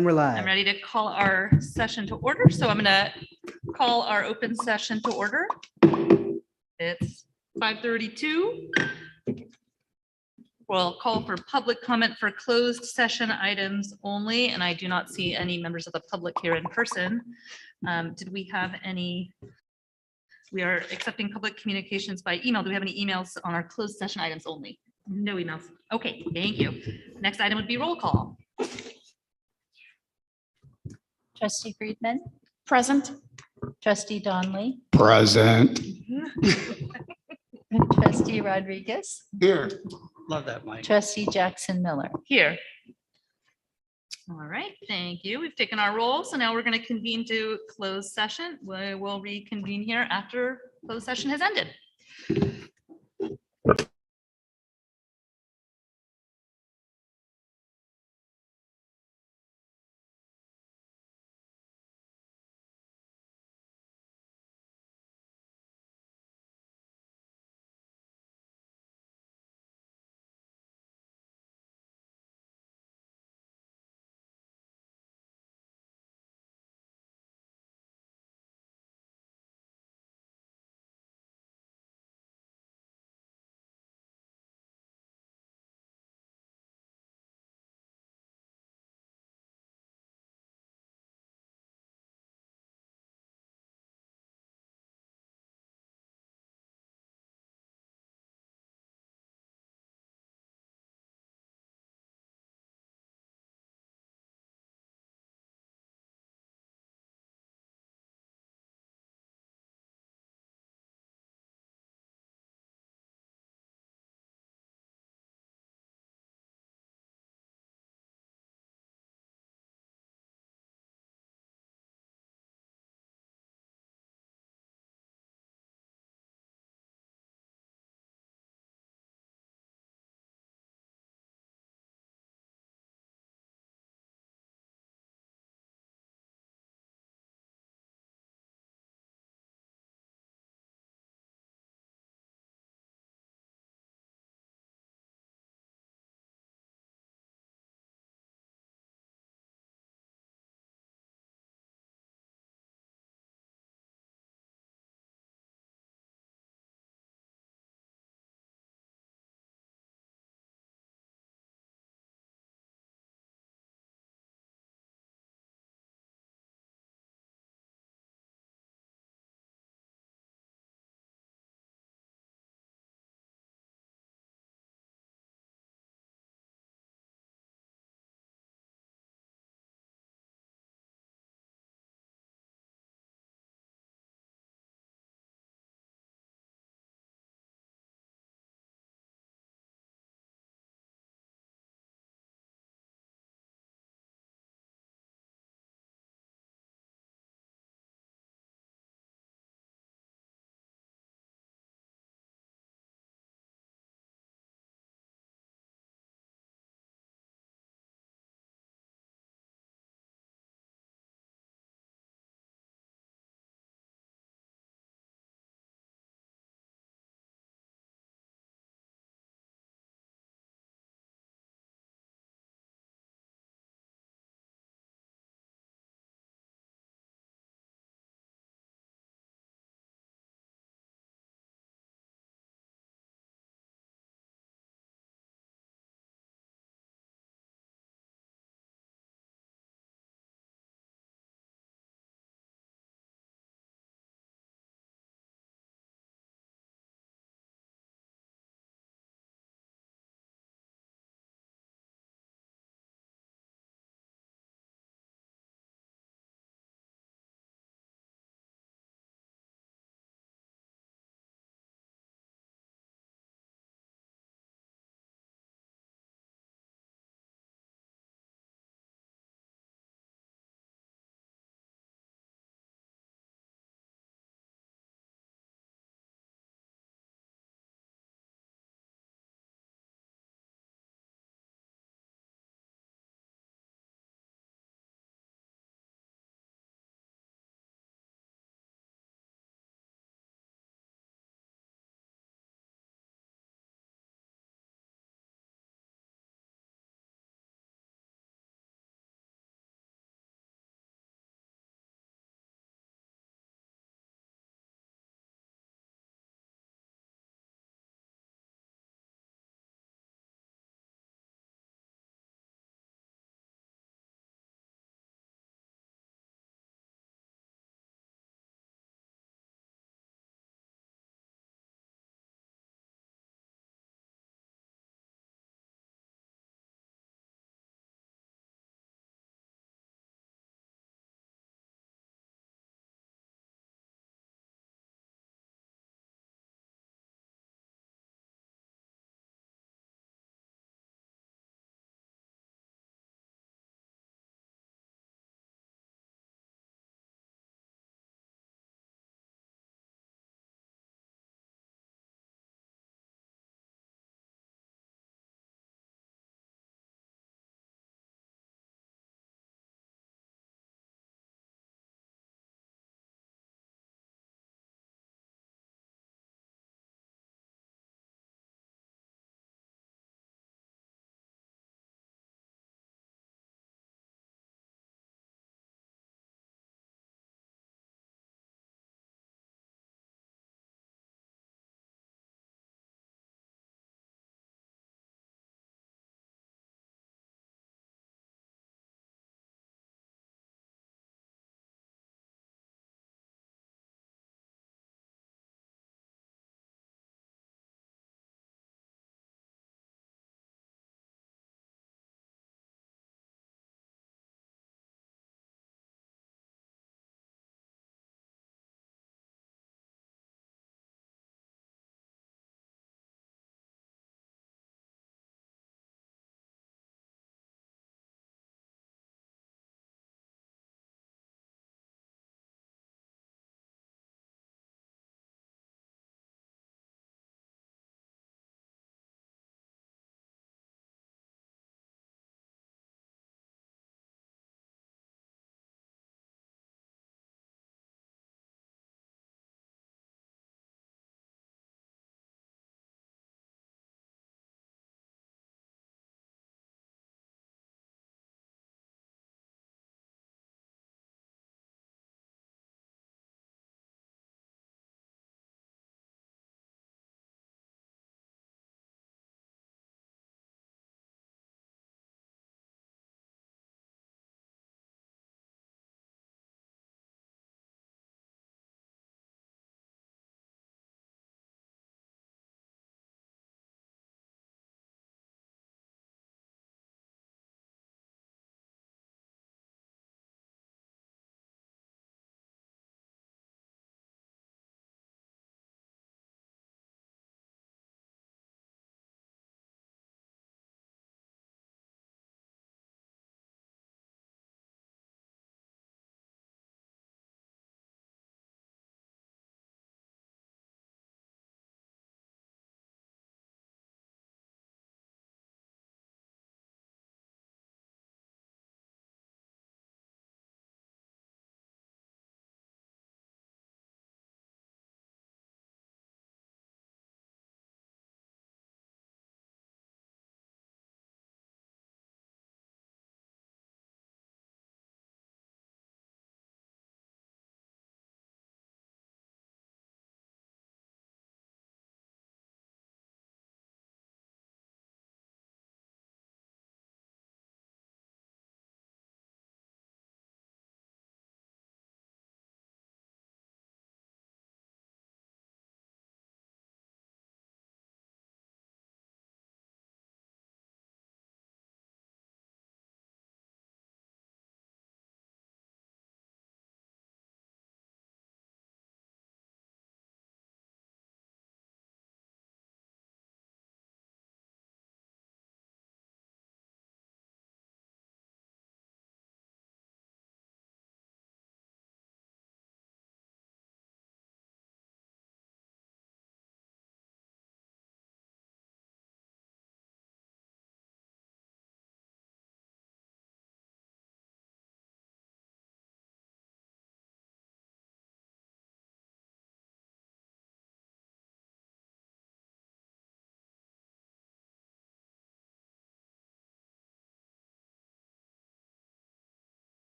And we're live. I'm ready to call our session to order. So I'm going to call our open session to order. It's 5:32. We'll call for public comment for closed session items only, and I do not see any members of the public here in person. Did we have any? We are accepting public communications by email. Do we have any emails on our closed session items only? No emails. Okay, thank you. Next item would be roll call. Trustee Friedman, Present. trustee Donnelly, Present. trustee Rodriguez, Here. Love that, Mike. trustee Jackson Miller. Here. All right, thank you. We've taken our roll. So now we're going to convene to closed session. We will reconvene here after closed session has ended.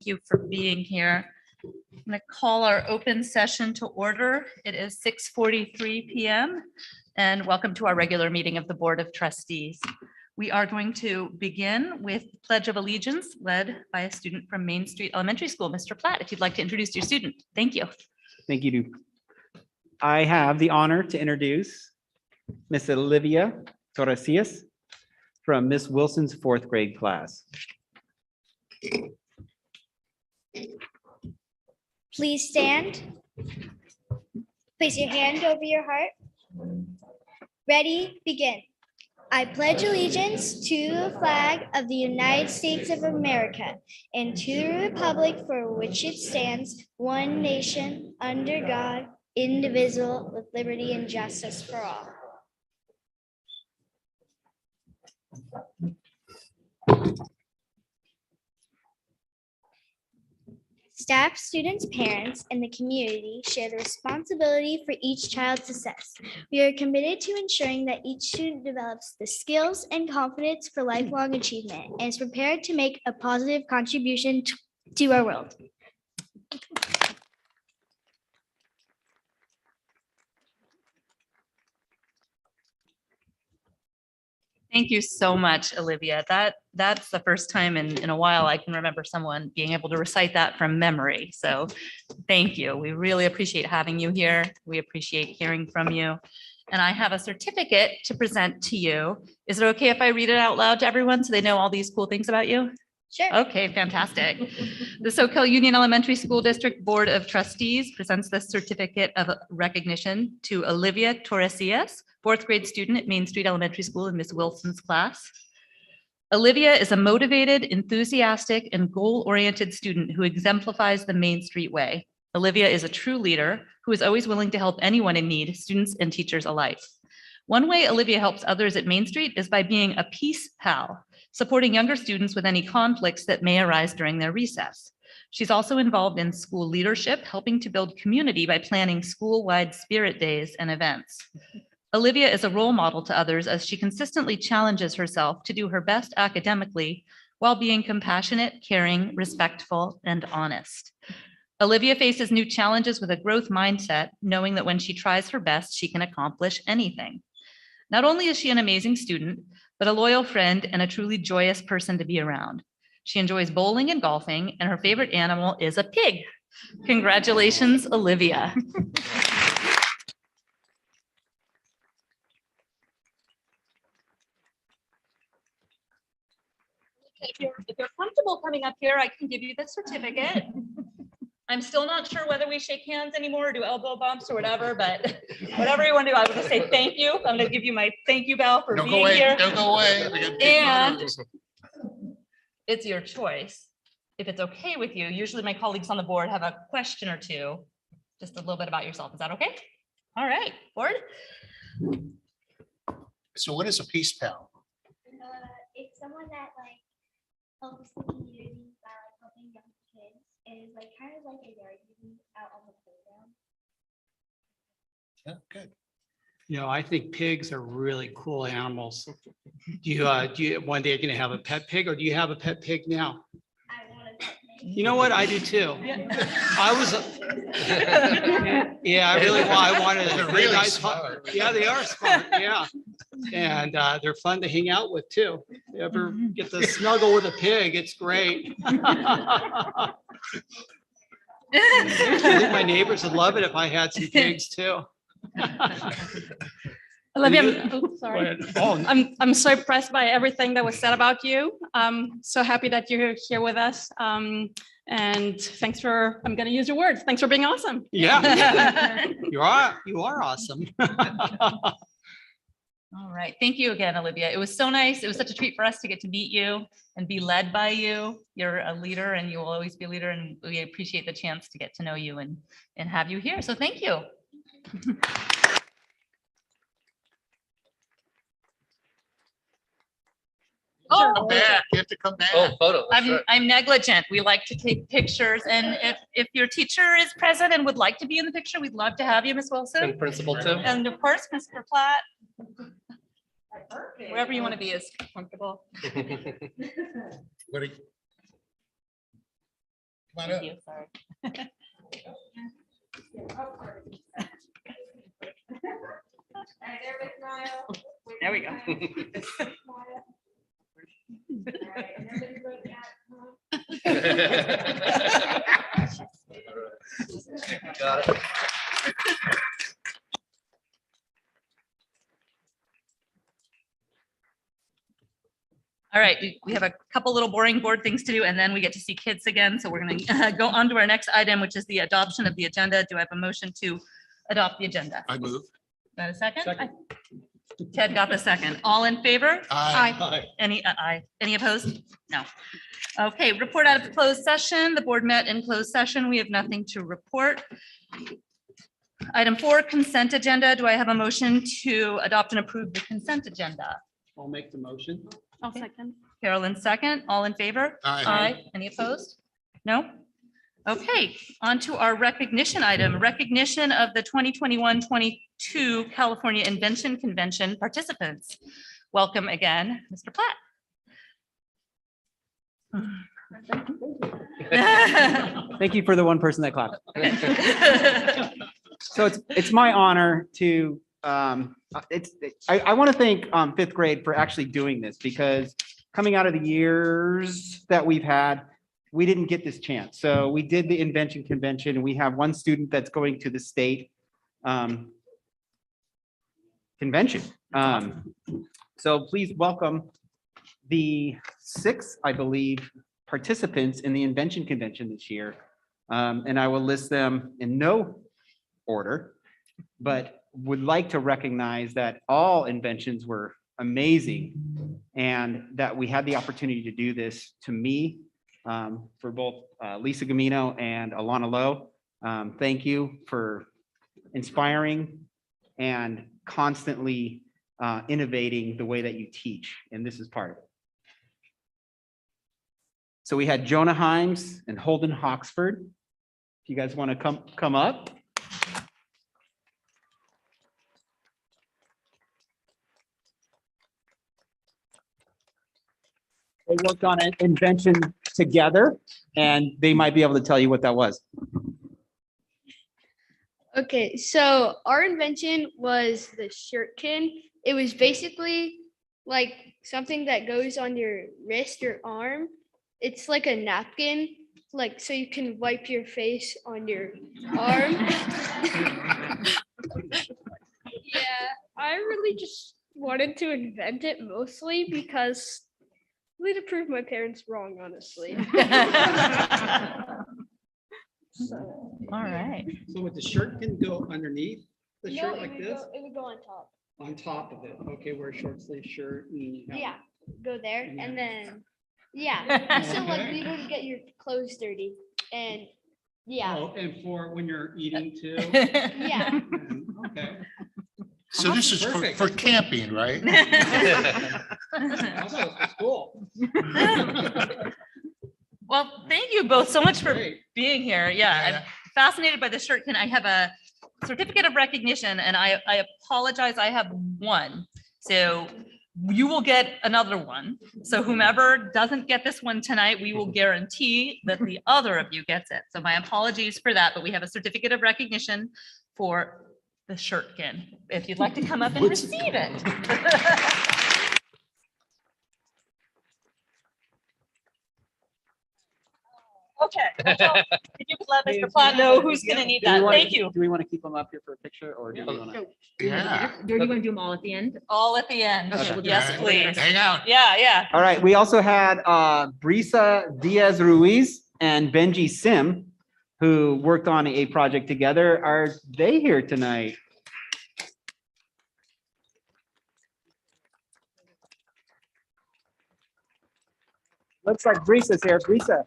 you for being here. I'm going to call our open session to order. It is 6:43 p.m. and welcome to our regular meeting of the Board of Trustees. We are going to begin with Pledge of Allegiance led by a student from Main Street Elementary School. Mr. Platt, if you'd like to introduce your student. Thank you. Thank you. I have the honor to introduce Miss Olivia Torresias from Miss Wilson's fourth grade class. Please stand. Place your hand over your heart. Ready, begin. I pledge allegiance to the flag of the United States of America and to the republic for which it stands, one nation, under God, indivisible, with liberty and justice for all. Staff, students, parents, and the community share the responsibility for each child's success. We are committed to ensuring that each student develops the skills and confidence for lifelong achievement and is prepared to make a positive contribution to our world. Thank you so much, Olivia. That's the first time in a while I can remember someone being able to recite that from memory. So thank you. We really appreciate having you here. We appreciate hearing from you. And I have a certificate to present to you. Is it okay if I read it out loud to everyone so they know all these cool things about you? Sure. Okay, fantastic. The Soquel Union Elementary School District Board of Trustees presents this certificate of recognition to Olivia Torresias, fourth grade student at Main Street Elementary School in Miss Wilson's class. Olivia is a motivated, enthusiastic, and goal-oriented student who exemplifies the Main Street way. Olivia is a true leader who is always willing to help anyone in need, students and teachers alike. One way Olivia helps others at Main Street is by being a peace pal, supporting younger students with any conflicts that may arise during their recess. She's also involved in school leadership, helping to build community by planning school-wide spirit days and events. Olivia is a role model to others as she consistently challenges herself to do her best academically while being compassionate, caring, respectful, and honest. Olivia faces new challenges with a growth mindset, knowing that when she tries her best, she can accomplish anything. Not only is she an amazing student, but a loyal friend and a truly joyous person to be around. She enjoys bowling and golfing, and her favorite animal is a pig. Congratulations, Olivia. If you're comfortable coming up here, I can give you the certificate. I'm still not sure whether we shake hands anymore or do elbow bumps or whatever, but whatever you want to do, I would just say thank you. I'm going to give you my thank you bell for being here. Don't go away. And it's your choice. If it's okay with you, usually my colleagues on the board have a question or two, just a little bit about yourself. Is that okay? All right, board. So what is a peace pal? It's someone that helps the community by helping young kids. And it's kind of like a yard duty out on the playground. Yeah, good. You know, I think pigs are really cool animals. Do you one day you're gonna have a pet pig, or do you have a pet pig now? I want to pet pig. You know what? I do too. I was, yeah, I wanted. They're a really nice smart. pup. Yeah, they are smart, yeah. And they're fun to hang out with too. You ever get to snuggle with a pig, it's great. I think my neighbors would love it if I had some pigs too. Olivia, Go sorry. ahead. Oh, I'm so impressed by everything that was said about you. So happy that you're here with us. And thanks for, I'm going to use your words. Thanks for being awesome. yeah, you are awesome. All right. Thank you again, Olivia. It was so nice. It was such a treat for us to get to meet you and be led by you. You're a leader and you will always be a leader. And we appreciate the chance to get to know you and have you here. So thank you. Come back. You have to come back. Oh, photo. that's right. I'm negligent. We like to take pictures. And if your teacher is present and would like to be in the picture, we'd love to have you, Ms. Wilson. And principal too. And of course, Mr. Platt. Wherever you want to be is comfortable. What do you- Come on up. you, sorry. There we go. Got it. All right, we have a couple little boring board things to do, and then we get to see kids again. So we're going to go on to our next item, which is the adoption of the agenda. Do I have a motion to adopt the agenda? I move. Got a second? Second. Ted got the second. All in favor? Aye. Hi. Any opposed? No. Okay, report out of closed session. The board met in closed session. We have nothing to report. Item 4, consent agenda. Do I have a motion to adopt and approve the consent agenda? I'll make the motion. I'll second. Carolyn second. All in favor? Aye. Any opposed? No? Okay, on to our recognition item, recognition of the 2021-22 California Invention Convention participants. Welcome again, Mr. Platt. Thank you for the one person that clapped. So it's my honor to, I want to thank fifth grade for actually doing this, because coming out of the years that we've had, we didn't get this chance. So we did the invention convention, and we have one student that's going to the state convention. So please welcome the 6, I believe, participants in the invention convention this year. And I will list them in no order, but would like to recognize that all inventions were amazing, and that we had the opportunity to do this. To me, for both Lisa Gamino and Alana Lowe, thank you for inspiring and constantly innovating the way that you teach, and this is part of it. So we had Jonah Himes and Holden Hoxford. If you guys want to come up. They worked on an invention together, and they might be able to tell you what that was. Okay, so our invention was the shirtkin. It was basically like something that goes on your wrist or arm. It's like a napkin, like so you can wipe your face on your arm. Yeah, I really just wanted to invent it mostly because to prove my parents wrong, honestly. All right. So would the shirt can go underneath the No, shirt it like would this? It would go on top. On top of it. Okay, wear a short sleeve shirt. And Yeah, go there Yeah. and then, yeah. So like Okay. you don't get your clothes dirty and yeah, Oh, and for when you're eating too. yeah. Okay. So this is Perfect. for camping, right? I thought it was cool. Well, thank you both so much for Great. being here. Yeah, I'm fascinated by the shirtkin. I have a certificate of recognition, and I apologize, I have one. So you will get another one. So whomever doesn't get this one tonight, we will guarantee that the other of you gets it. So my apologies for that, but we have a certificate of recognition for the shirtkin, if you'd like to come up and receive it. Okay. If you could let Mr. Platt know who's gonna need that. Thank you. Do we want to keep them up here for a picture, or do we want to? Yeah. Do you want to do them all at the end? All at the end. Okay, we'll do Yes, that. please. Hang out. Yeah, yeah. All right, we also had Brisa Diaz Ruiz and Benji Sim, who worked on a project together. Are they here tonight? Looks like Brisa's here. Brisa,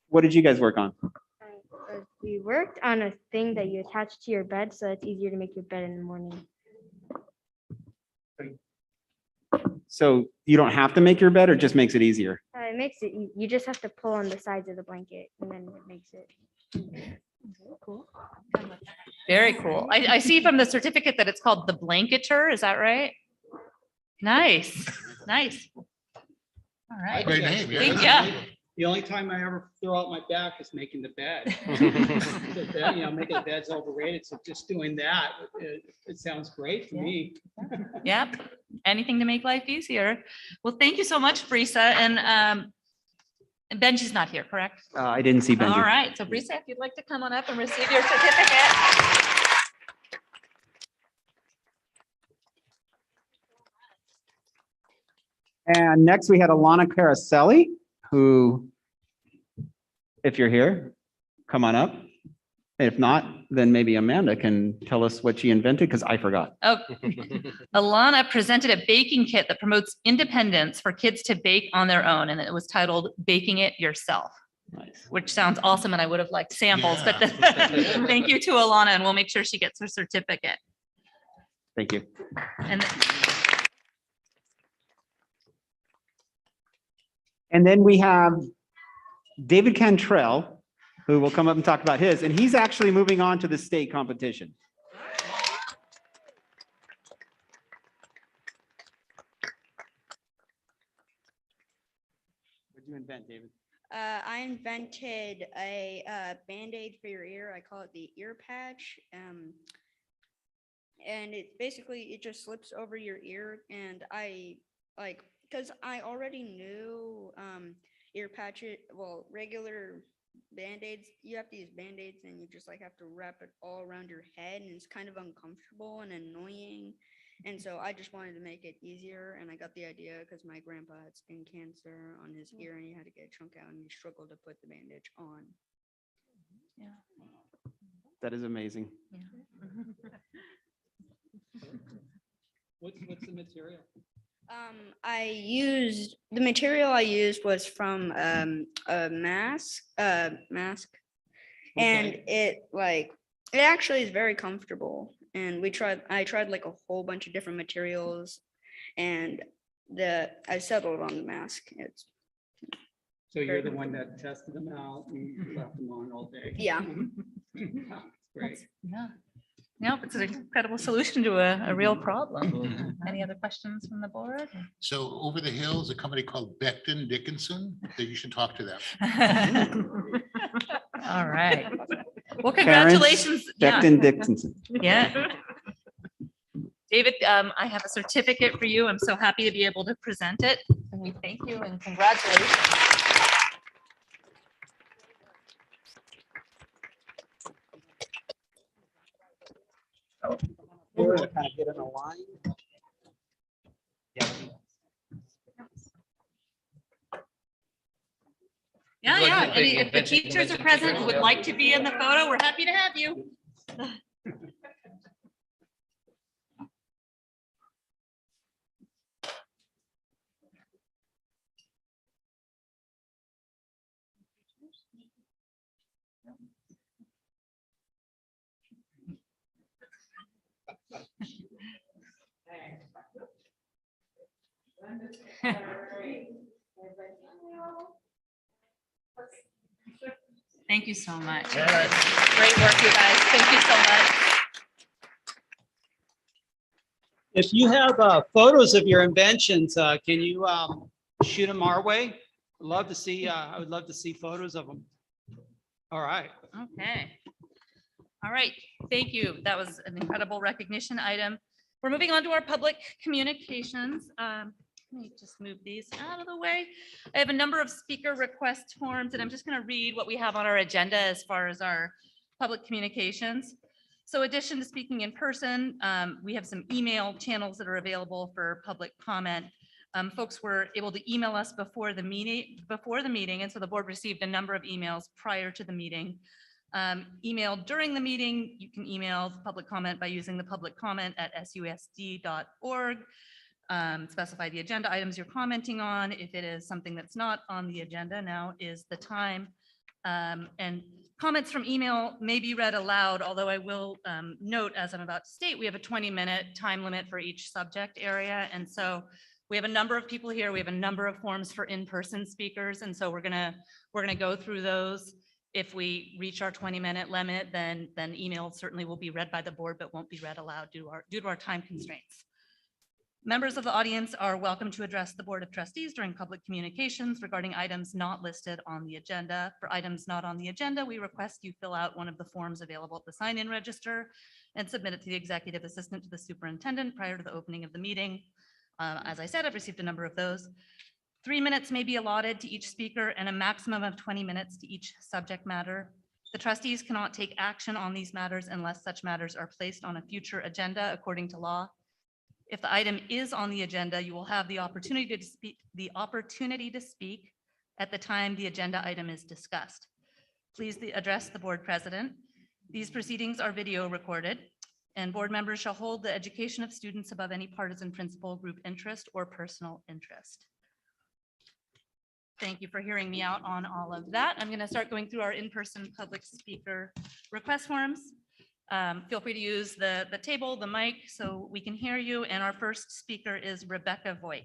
what did you guys work on? We worked on a thing that you attach to your bed so it's easier to make your bed in the morning. So you don't have to make your bed, or just makes it easier? It makes it, you just have to pull on the sides of the blanket and then it makes it. Cool. Very cool. I see from the certificate that it's called the blanketer. Is that right? Nice, nice. All right. Great name. Yeah. The only time I ever throw out my back is making the bed. The bed, making the bed's overrated, so just doing that, it sounds great to me. Yep, anything to make life easier. Well, thank you so much, Brisa. And Benji's not here, correct? I didn't see Benji. All right, so Brisa, if you'd like to come on up and receive your certificate. And next we had Alana Caraselli, who, if you're here, come on up. If not, then maybe Amanda can tell us what she invented, because I forgot. Oh, Alana presented a baking kit that promotes independence for kids to bake on their own, and it was titled Baking It Yourself, Nice. which sounds awesome, and I would have liked samples, but Yeah. thank you to Alana, and we'll make sure she gets her certificate. Thank you. And then we have David Cantrell, who will come up and talk about his, and he's actually moving on to the state competition. What did you invent, David? I invented a Band-Aid for your ear. I call it the ear patch. And it basically, it just slips over your ear. And I like, because I already knew ear patches, well, regular Band-Aids, you have to use Band-Aids and you just like have to wrap it all around your head, and it's kind of uncomfortable and annoying. And so I just wanted to make it easier, and I got the idea because my grandpa had skin cancer on his ear and he had to get a chunk out and he struggled to put the bandage on. That is amazing. What's the material? The material I used was from a mask, and it actually is very comfortable. And I tried like a whole bunch of different materials, and I settled on the mask. So you're the one that tested them out and left them on all day? Yeah. Great. Yeah. No, it's an incredible solution to a real problem. Any other questions from the board? So over the hill is a company called Becton Dickinson, that you should talk to them. All right. Well, Terrence congratulations. Yeah. Becton Dickinson. Yeah. David, I have a certificate for you. I'm so happy to be able to present it. And we thank you and congratulations. Kind of get in a line. Yeah, yeah. If the teachers are present and would like to be in the photo, we're happy to have you. Thank you so much. All right. Great work, you guys. Thank you so much. If you have photos of your inventions, can you shoot them our way? Love to see. I would love to see photos of them. All right. Okay. All right. Thank you. That was an incredible recognition item. We're moving on to our public communications. Let me just move these out of the way. I have a number of speaker request forms, and I'm just going to read what we have on our agenda as far as our public communications. So in addition to speaking in person, we have some email channels that are available for public comment. Folks were able to email us before the meeting, and so the board received a number of emails prior to the meeting. Email during the meeting, you can email public comment by using the public comment at SUESD.org. Specify the agenda items you're commenting on. If it is something that's not on the agenda, now is the time. And comments from email may be read aloud, although I will note, as I'm about to state, we have a 20-minute time limit for each subject area. And so we have a number of people here. We have a number of forms for in-person speakers. And so we're gonna go through those. If we reach our 20-minute limit, then email certainly will be read by the board, but won't be read aloud due to our time constraints. Members of the audience are welcome to address the Board of Trustees during public communications regarding items not listed on the agenda. For items not on the agenda, we request you fill out one of the forms available at the sign-in register and submit it to the executive assistant to the superintendent prior to the opening of the meeting. As I said, I've received a number of those. 3 minutes may be allotted to each speaker and a maximum of 20 minutes to each subject matter. The trustees cannot take action on these matters unless such matters are placed on a future agenda according to law. If the item is on the agenda, you will have the opportunity to speak at the time the agenda item is discussed. Please address the board president. These proceedings are video recorded, and board members shall hold the education of students above any partisan principle, group interest, or personal interest. Thank you for hearing me out on all of that. I'm going to start going through our in-person public speaker request forms. Feel free to use the table, the mic, so we can hear you. And our first speaker is Rebecca Voigt.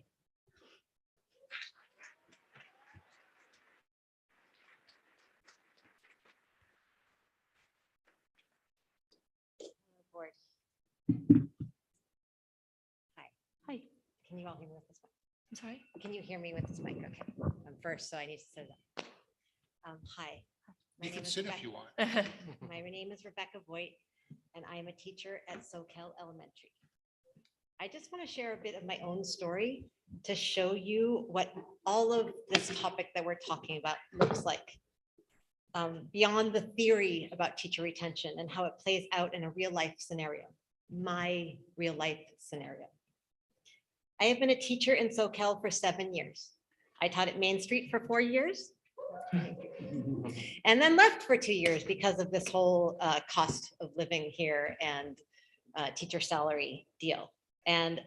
Board. Hi. Hi. Can you all hear me with this mic? I'm sorry. Can you hear me with this mic? Okay, I'm first, so I need to say that. Hi. My You name can is sit if Rebecca- you want. My name is Rebecca Voigt, and I am a teacher at SoCal Elementary. I just want to share a bit of my own story to show you what all of this topic that we're talking about looks like. Beyond the theory about teacher retention and how it plays out in a real life scenario, my real life scenario. I have been a teacher in SoCal for 7 years. I taught at Main Street for 4 years. And then left for 2 years because of this whole cost of living here and teacher salary deal. And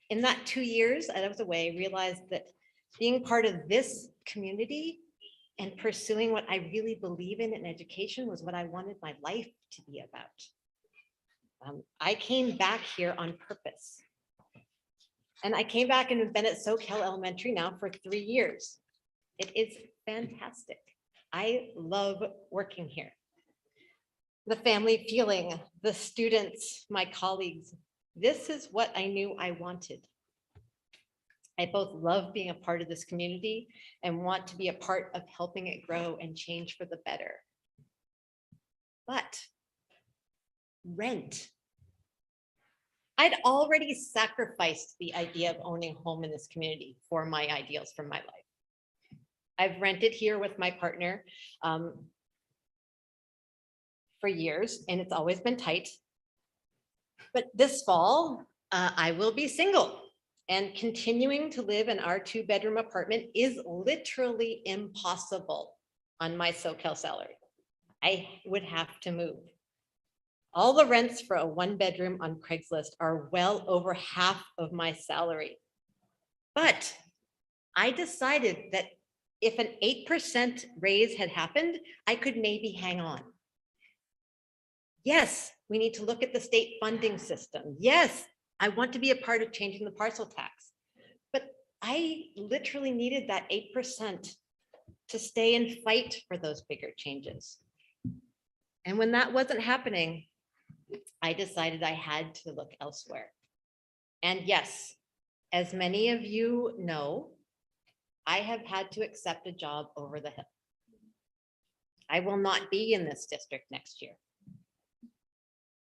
in that 2 years that I was away, realized that being part of this community and pursuing what I really believe in education was what I wanted my life to be about. I came back here on purpose. And I came back and have been at SoCal Elementary now for 3 years. It is fantastic. I love working here. The family feeling, the students, my colleagues, this is what I knew I wanted. I both love being a part of this community and want to be a part of helping it grow and change for the better. But rent. I'd already sacrificed the idea of owning a home in this community for my ideals for my life. I've rented here with my partner for years, and it's always been tight. But this fall, I will be single, and continuing to live in our 2-bedroom apartment is literally impossible on my SoCal salary. I would have to move. All the rents for a 1-bedroom on Craigslist are well over half of my salary. But I decided that if an 8% raise had happened, I could maybe hang on. Yes, we need to look at the state funding system. Yes, I want to be a part of changing the parcel tax. But I literally needed that 8% to stay and fight for those bigger changes. And when that wasn't happening, I decided I had to look elsewhere. And yes, as many of you know, I have had to accept a job over the hill. I will not be in this district next year.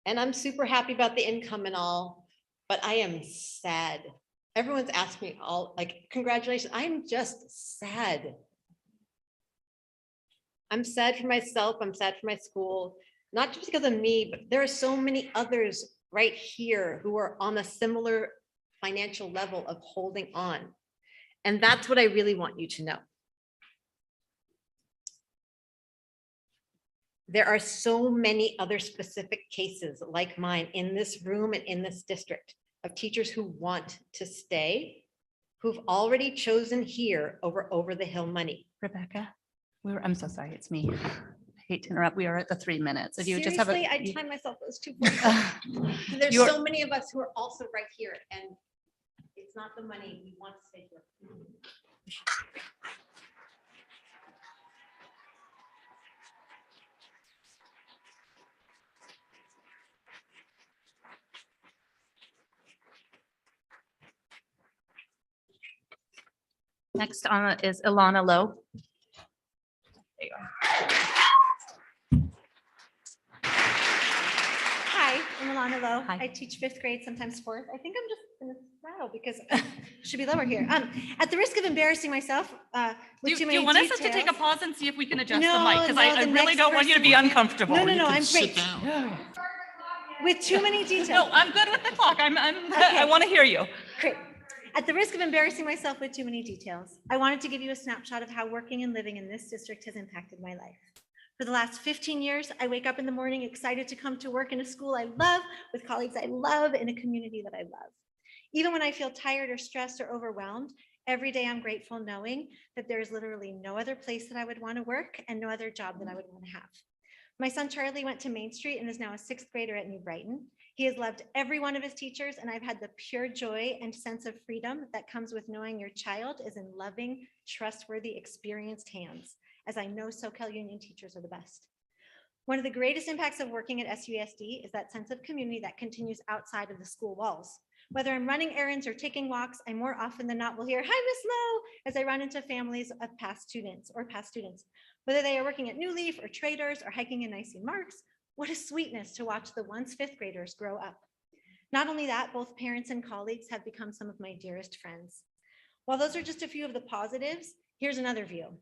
And I'm super happy about the income and all, but I am sad. Everyone's asked me all, like, congratulations. I'm just sad. I'm sad for myself. I'm sad for my school, not just because of me, but there are so many others right here who are on a similar financial level of holding on. And that's what I really want you to know. There are so many other specific cases like mine in this room and in this district of teachers who want to stay, who've already chosen here over the hill money. Rebecca, I'm so sorry, it's me. I hate to interrupt. We are at the 3 minutes. So do you just have Seriously, I timed myself those 2 points. There's You're- so many of us who are also right here, and it's not the money, we want to stay here. Next on is Ilana Lowe. There you are. Hi, I'm Alana Lowe. Hi. I teach fifth grade, sometimes fourth. I think I'm just gonna rattle because I should be lower here. At the risk of embarrassing myself, Do with too you many want us to take a details- pause and see if we can adjust the No, mic? Because no, I the really next don't want you to be person- uncomfortable. No, no, You no, can I'm sit great. down. With too many details. No, I'm good with the clock. I Okay. want to hear you. Great. At the risk of embarrassing myself with too many details, I wanted to give you a snapshot of how working and living in this district has impacted my life. For the last 15 years, I wake up in the morning excited to come to work in a school I love, with colleagues I love, in a community that I love. Even when I feel tired or stressed or overwhelmed, every day I'm grateful knowing that there is literally no other place that I would want to work and no other job that I would want to have. My son Charlie went to Main Street and is now a sixth grader at New Brighton. He has loved every one of his teachers, and I've had the pure joy and sense of freedom that comes with knowing your child is in loving, trustworthy, experienced hands, as I know SoCal Union teachers are the best. One of the greatest impacts of working at SUESD is that sense of community that continues outside of the school walls. Whether I'm running errands or taking walks, I more often than not will hear, "Hi, Miss Lowe," as I run into families of past students. Whether they are working at New Leaf or Traders or hiking in Nicene Marks, what a sweetness to watch the once fifth graders grow up. Not only that, both parents and colleagues have become some of my dearest friends. While those are just a few of the positives, here's another view.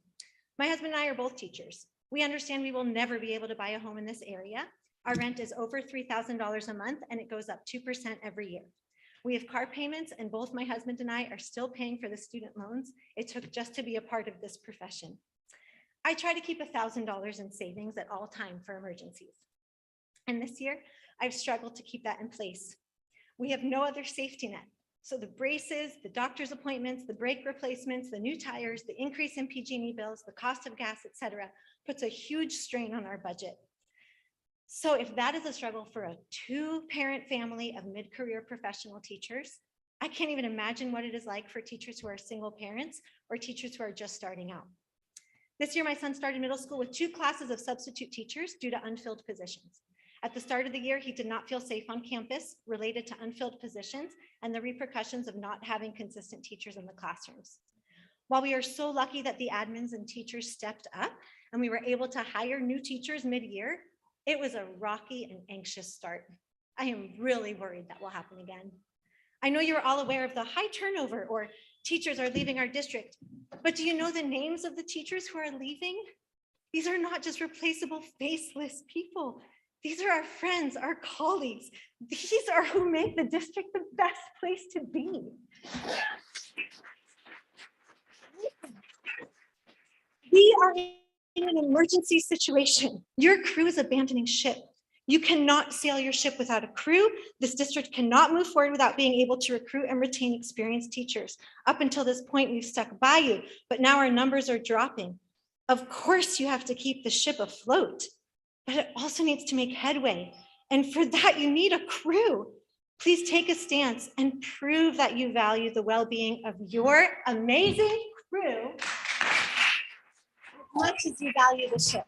My husband and I are both teachers. We understand we will never be able to buy a home in this area. Our rent is over $3,000 a month, and it goes up 2% every year. We have car payments, and both my husband and I are still paying for the student loans it took just to be a part of this profession. I try to keep $1,000 in savings at all time for emergencies. And this year, I've struggled to keep that in place. We have no other safety net. So the braces, the doctor's appointments, the brake replacements, the new tires, the increase in PG&E bills, the cost of gas, et cetera, puts a huge strain on our budget. So if that is a struggle for a two-parent family of mid-career professional teachers, I can't even imagine what it is like for teachers who are single parents or teachers who are just starting out. This year, my son started middle school with 2 classes of substitute teachers due to unfilled positions. At the start of the year, he did not feel safe on campus related to unfilled positions and the repercussions of not having consistent teachers in the classrooms. While we are so lucky that the admins and teachers stepped up and we were able to hire new teachers mid-year, it was a rocky and anxious start. I am really worried that will happen again. I know you're all aware of the high turnover or teachers are leaving our district, but do you know the names of the teachers who are leaving? These are not just replaceable faceless people. These are our friends, our colleagues. These are who make the district the best place to be. We are in an emergency situation. Your crew is abandoning ship. You cannot sail your ship without a crew. This district cannot move forward without being able to recruit and retain experienced teachers. Up until this point, we've stuck by you, but now our numbers are dropping. Of course, you have to keep the ship afloat, but it also needs to make headway. And for that, you need a crew. Please take a stance and prove that you value the well-being of your amazing crew as much as you value the ship.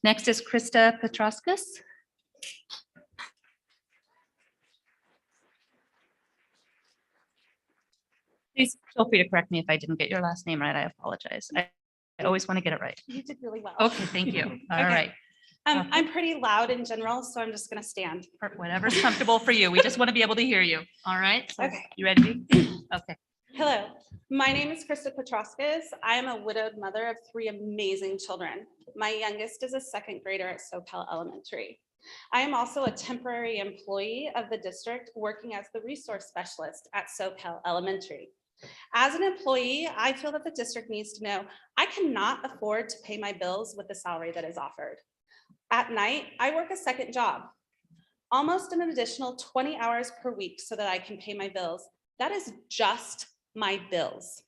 Next is Krista Petroskas. Please feel free to correct me if I didn't get your last name right. I apologize. I always want to get it right. You did really well. Okay, thank you. All Okay. right. I'm pretty loud in general, so I'm just gonna stand. Or whatever's comfortable for you. We just want to be able to hear you. All right. So Okay. you ready? Okay. Hello, my name is Krista Petroskas. I am a widowed mother of 3 amazing children. My youngest is a second grader at SoCal Elementary. I am also a temporary employee of the district working as the resource specialist at SoCal Elementary. As an employee, I feel that the district needs to know I cannot afford to pay my bills with the salary that is offered. At night, I work a second job, almost an additional 20 hours per week so that I can pay my bills. That is just my bills.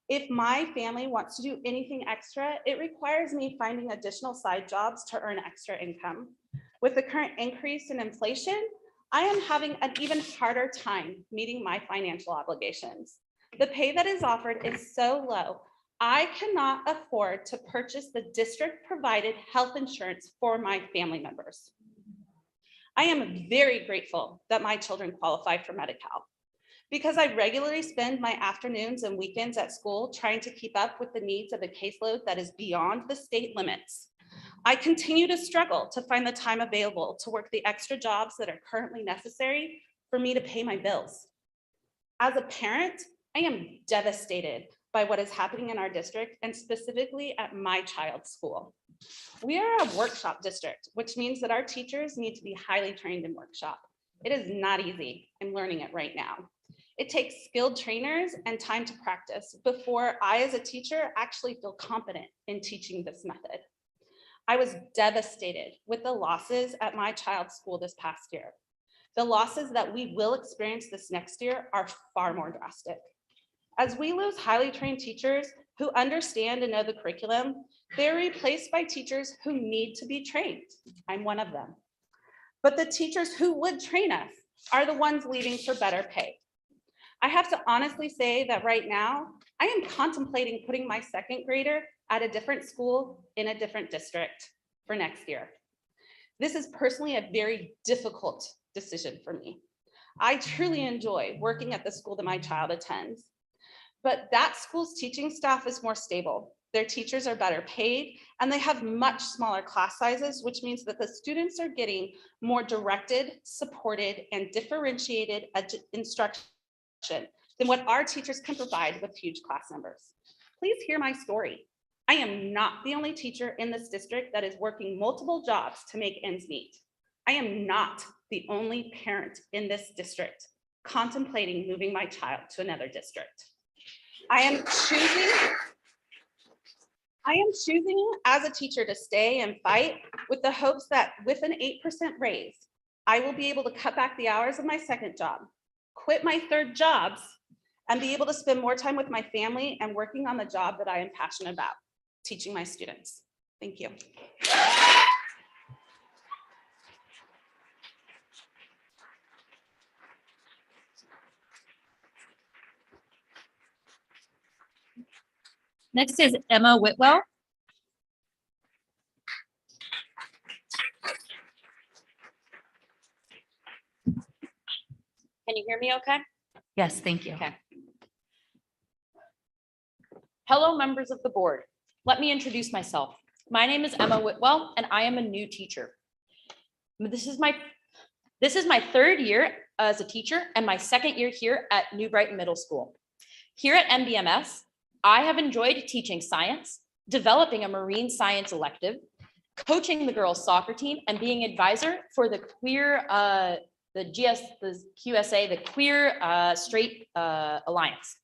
If my family wants to do anything extra, it requires me finding additional side jobs to earn extra income. With the current increase in inflation, I am having an even harder time meeting my financial obligations. The pay that is offered is so low, I cannot afford to purchase the district-provided health insurance for my family members. I am very grateful that my children qualify for Medi-Cal because I regularly spend my afternoons and weekends at school trying to keep up with the needs of a caseload that is beyond the state limits. I continue to struggle to find the time available to work the extra jobs that are currently necessary for me to pay my bills. As a parent, I am devastated by what is happening in our district and specifically at my child's school. We are a workshop district, which means that our teachers need to be highly trained in workshop. It is not easy. I'm learning it right now. It takes skilled trainers and time to practice before I, as a teacher, actually feel competent in teaching this method. I was devastated with the losses at my child's school this past year. The losses that we will experience this next year are far more drastic. As we lose highly trained teachers who understand and know the curriculum, they're replaced by teachers who need to be trained. I'm one of them. But the teachers who would train us are the ones leaving for better pay. I have to honestly say that right now, I am contemplating putting my second grader at a different school in a different district for next year. This is personally a very difficult decision for me. I truly enjoy working at the school that my child attends, but that school's teaching staff is more stable. Their teachers are better paid and they have much smaller class sizes, which means that the students are getting more directed, supported, and differentiated instruction than what our teachers can provide with huge class numbers. Please hear my story. I am not the only teacher in this district that is working multiple jobs to make ends meet. I am not the only parent in this district contemplating moving my child to another district. I am choosing as a teacher to stay and fight with the hopes that with an 8% raise, I will be able to cut back the hours of my second job, quit my third jobs, and be able to spend more time with my family and working on the job that I am passionate about, teaching my students. Thank you. Next is Emma Whitwell. Can you hear me okay? Yes, thank you. Okay. Hello, members of the board. Let me introduce myself. My name is Emma Whitwell, and I am a new teacher. This is my third year as a teacher and my second year here at New Brighton Middle School. Here at MBMS, I have enjoyed teaching science, developing a marine science elective, coaching the girls' soccer team, and being advisor for the queer, the QSA, the Queer Straight Alliance.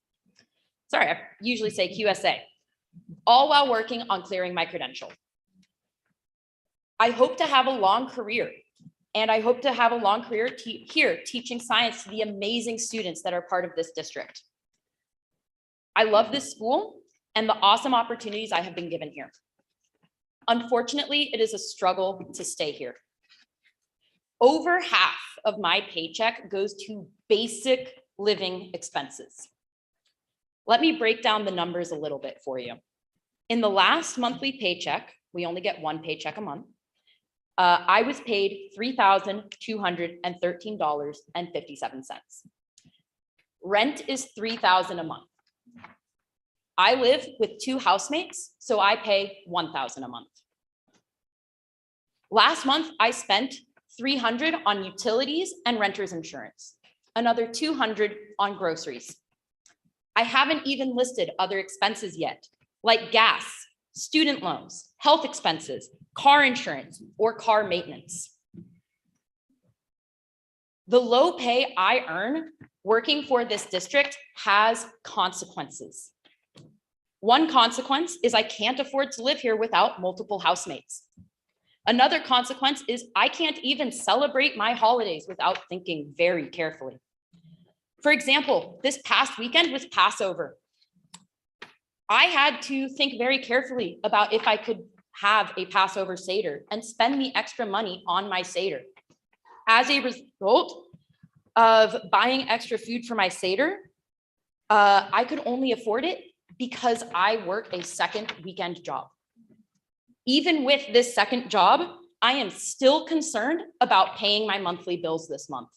Sorry, I usually say QSA, all while working on clearing my credential. I hope to have a long career, and I hope to have a long career here teaching science to the amazing students that are part of this district. I love this school and the awesome opportunities I have been given here. Unfortunately, it is a struggle to stay here. Over half of my paycheck goes to basic living expenses. Let me break down the numbers a little bit for you. In the last monthly paycheck, we only get one paycheck a month, I was paid $3,213.57. Rent is $3,000 a month. I live with 2 housemates, so I pay $1,000 a month. Last month, I spent $300 on utilities and renter's insurance, another $200 on groceries. I haven't even listed other expenses yet, like gas, student loans, health expenses, car insurance, or car maintenance. The low pay I earn working for this district has consequences. One consequence is I can't afford to live here without multiple housemates. Another consequence is I can't even celebrate my holidays without thinking very carefully. For example, this past weekend was Passover. I had to think very carefully about if I could have a Passover Seder and spend the extra money on my Seder. As a result of buying extra food for my Seder, I could only afford it because I work a second weekend job. Even with this second job, I am still concerned about paying my monthly bills this month.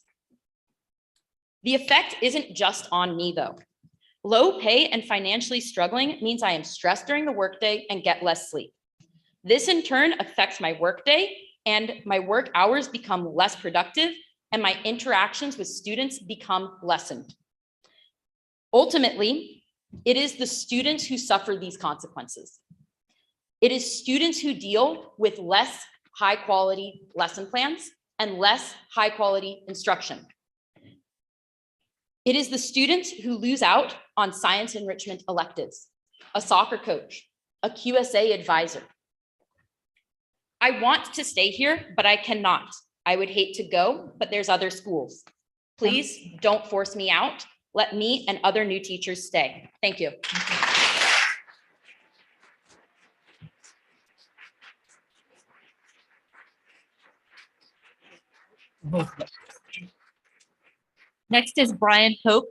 The effect isn't just on me though. Low pay and financially struggling means I am stressed during the workday and get less sleep. This in turn affects my workday, and my work hours become less productive and my interactions with students become lessened. Ultimately, it is the students who suffer these consequences. It is students who deal with less high quality lesson plans and less high quality instruction. It is the students who lose out on science enrichment electives, a soccer coach, a QSA advisor. I want to stay here, but I cannot. I would hate to go, but there's other schools. Please don't force me out. Let me and other new teachers stay. Thank you. Next is Brian Pope.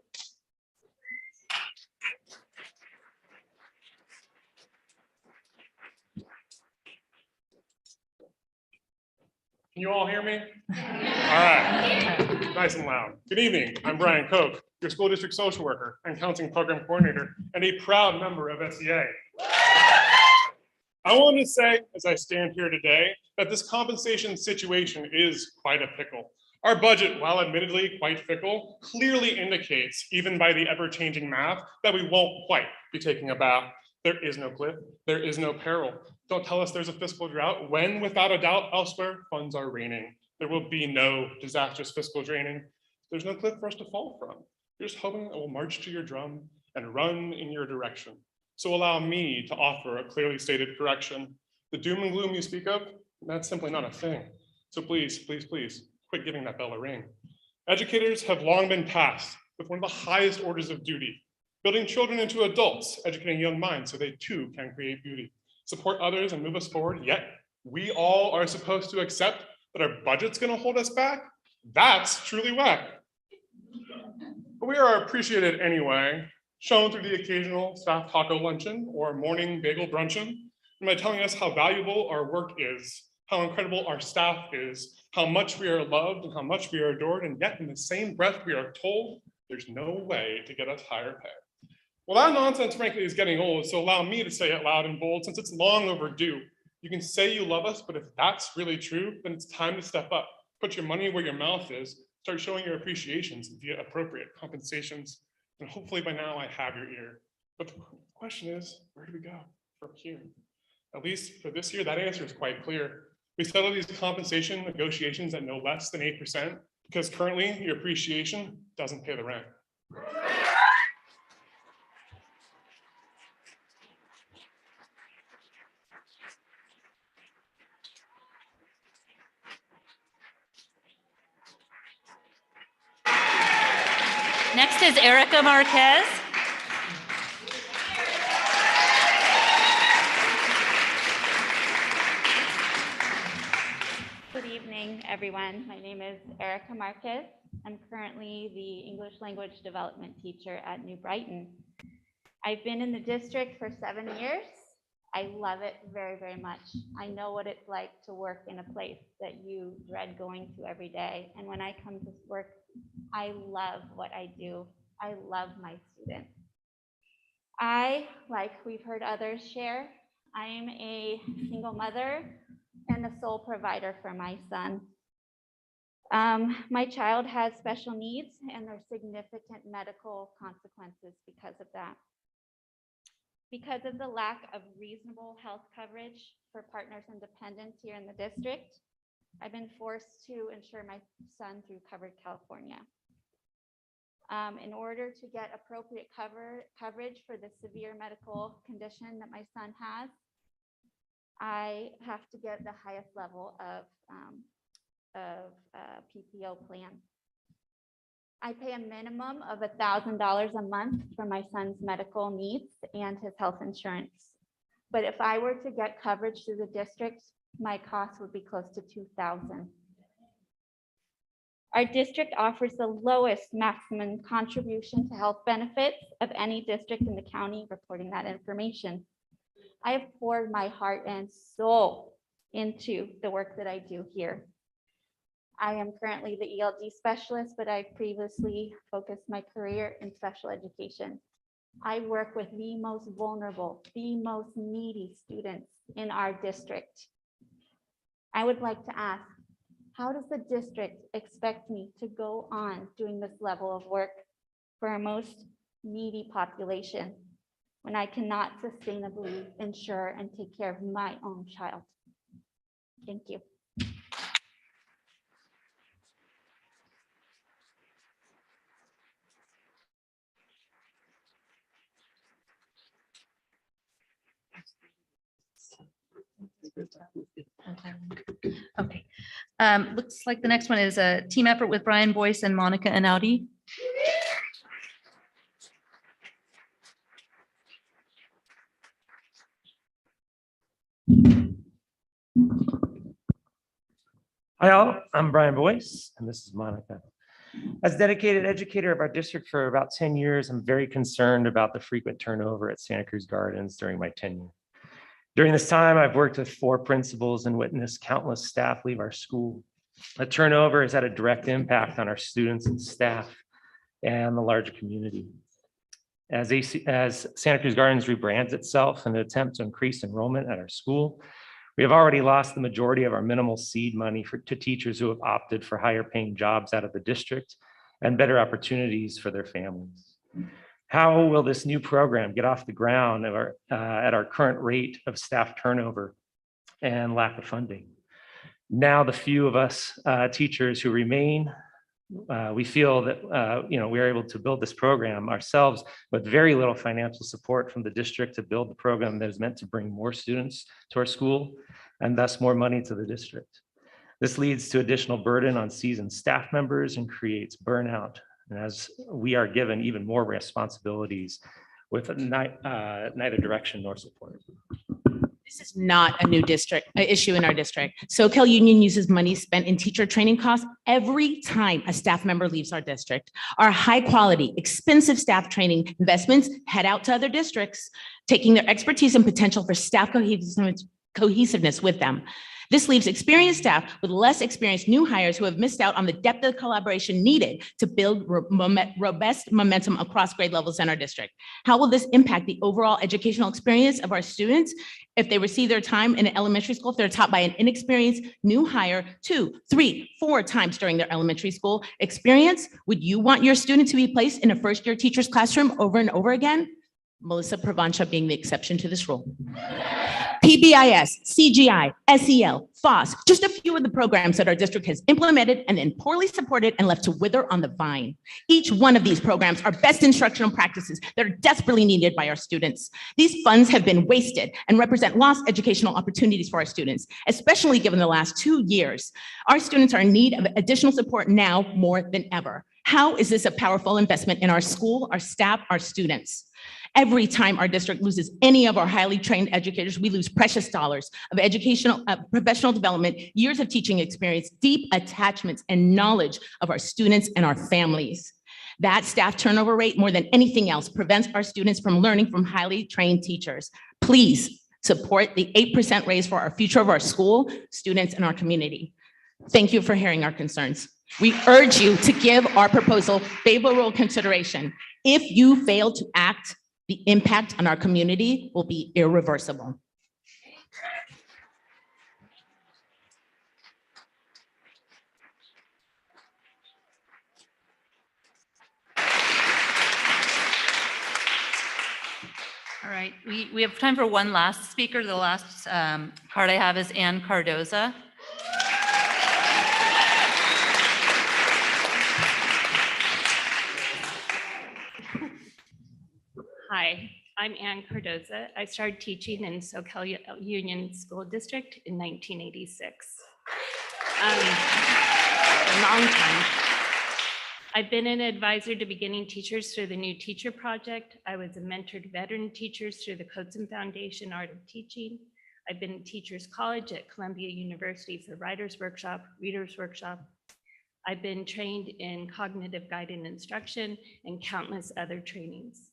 Can you all hear me? All right, nice and loud. Good evening, I'm Brian Koch, your school district social worker and counseling program coordinator and a proud member of SEA. I want to say, as I stand here today, that this compensation situation is quite a pickle. Our budget, while admittedly quite fickle, clearly indicates, even by the ever-changing math, that we won't quite be taking a bath. There is no cliff, there is no peril. Don't tell us there's a fiscal drought when, without a doubt, elsewhere funds are raining. There will be no disastrous fiscal draining. There's no cliff for us to fall from. You're just hoping that we'll march to your drum and run in your direction. So allow me to offer a clearly stated correction. The doom and gloom you speak of, that's simply not a thing. So please, please, please, quit giving that bell a ring. Educators have long been tasked with one of the highest orders of duty, building children into adults, educating young minds so they too can create beauty, support others and move us forward, yet we all are supposed to accept that our budget's gonna hold us back? That's truly whack. But we are appreciated anyway, shown through the occasional staff taco luncheon or morning bagel brunchin', and by telling us how valuable our work is, how incredible our staff is, how much we are loved and how much we are adored, and yet in the same breath we are told there's no way to get us higher pay. Well, that nonsense, frankly, is getting old, so allow me to say it loud and bold since it's long overdue. You can say you love us, but if that's really true, then it's time to step up. Put your money where your mouth is, start showing your appreciations via appropriate compensations, and hopefully by now I have your ear. But the question is, where do we go from here? At least for this year, that answer is quite clear. We settle these compensation negotiations at no less than 8%, because currently your appreciation doesn't pay the rent. Next is Erica Marquez. Good evening, everyone. My name is Erica Marquez. I'm currently the English language development teacher at New Brighton. I've been in the district for 7 years. I love it very, very much. I know what it's like to work in a place that you dread going to every day. And when I come to work, I love what I do. I love my students. I, like we've heard others share, I am a single mother and a sole provider for my son. My child has special needs and there are significant medical consequences because of that. Because of the lack of reasonable health coverage for partners and dependents here in the district, I've been forced to insure my son through Covered California. In order to get appropriate coverage for the severe medical condition that my son has, I have to get the highest level of PPO plan. I pay a minimum of $1,000 a month for my son's medical needs and his health insurance. But if I were to get coverage through the district, my cost would be close to $2,000. Our district offers the lowest maximum contribution to health benefits of any district in the county reporting that information. I have poured my heart and soul into the work that I do here. I am currently the ELD specialist, but I previously focused my career in special education. I work with the most vulnerable, the most needy students in our district. I would like to ask, how does the district expect me to go on doing this level of work for our most needy population when I cannot sustainably ensure and take care of my own child? Thank you. Okay. Looks like the next one is a team effort with Brian Boyce and Monica Anaudi. Hi all, I'm Brian Boyce and this is Monica. As dedicated educator of our district for about 10 years, I'm very concerned about the frequent turnover at Santa Cruz Gardens during my tenure. During this time, I've worked with 4 principals and witnessed countless staff leave our school. The turnover has had a direct impact on our students and staff and the larger community. As Santa Cruz Gardens rebrands itself in an attempt to increase enrollment at our school, we have already lost the majority of our minimal seed money to teachers who have opted for higher paying jobs out of the district and better opportunities for their families. How will this new program get off the ground at our current rate of staff turnover and lack of funding? Now, the few of us teachers who remain, we feel that we are able to build this program ourselves with very little financial support from the district to build the program that is meant to bring more students to our school and thus more money to the district. This leads to additional burden on seasoned staff members and creates burnout. And as we are given even more responsibilities with neither direction nor support. This is not a new issue in our district. SoCal Union uses money spent in teacher training costs every time a staff member leaves our district. Our high quality, expensive staff training investments head out to other districts, taking their expertise and potential for staff cohesiveness with them. This leaves experienced staff with less experienced new hires who have missed out on the depth of collaboration needed to build robust momentum across grade levels in our district. How will this impact the overall educational experience of our students if they receive their time in an elementary school if they're taught by an inexperienced new hire 2, 3, 4 times during their elementary school experience? Would you want your student to be placed in a first-year teacher's classroom over and over again? Melissa Provancha being the exception to this rule. PBIS, CGI, SEL, FOSS, just a few of the programs that our district has implemented and then poorly supported and left to wither on the vine. Each one of these programs are best instructional practices that are desperately needed by our students. These funds have been wasted and represent lost educational opportunities for our students, especially given the last 2 years. Our students are in need of additional support now more than ever. How is this a powerful investment in our school, our staff, our students? Every time our district loses any of our highly trained educators, we lose precious dollars of educational, professional development, years of teaching experience, deep attachments, and knowledge of our students and our families. That staff turnover rate, more than anything else, prevents our students from learning from highly trained teachers. Please support the 8% raise for our future of our school, students, and our community. Thank you for hearing our concerns. We urge you to give our proposal favorable consideration. If you fail to act, the impact on our community will be irreversible. All right, we have time for one last speaker. The last card I have is Ann Cardoza. Hi, I'm Ann Cardoza. I started teaching in SoCal Union School District in 1986. A long time. I've been an advisor to beginning teachers through the New Teacher Project. I was a mentor to veteran teachers through the Coatsum Foundation Art of Teaching. I've been in Teachers College at Columbia University for Writers Workshop, Readers Workshop. I've been trained in cognitive guided instruction and countless other trainings.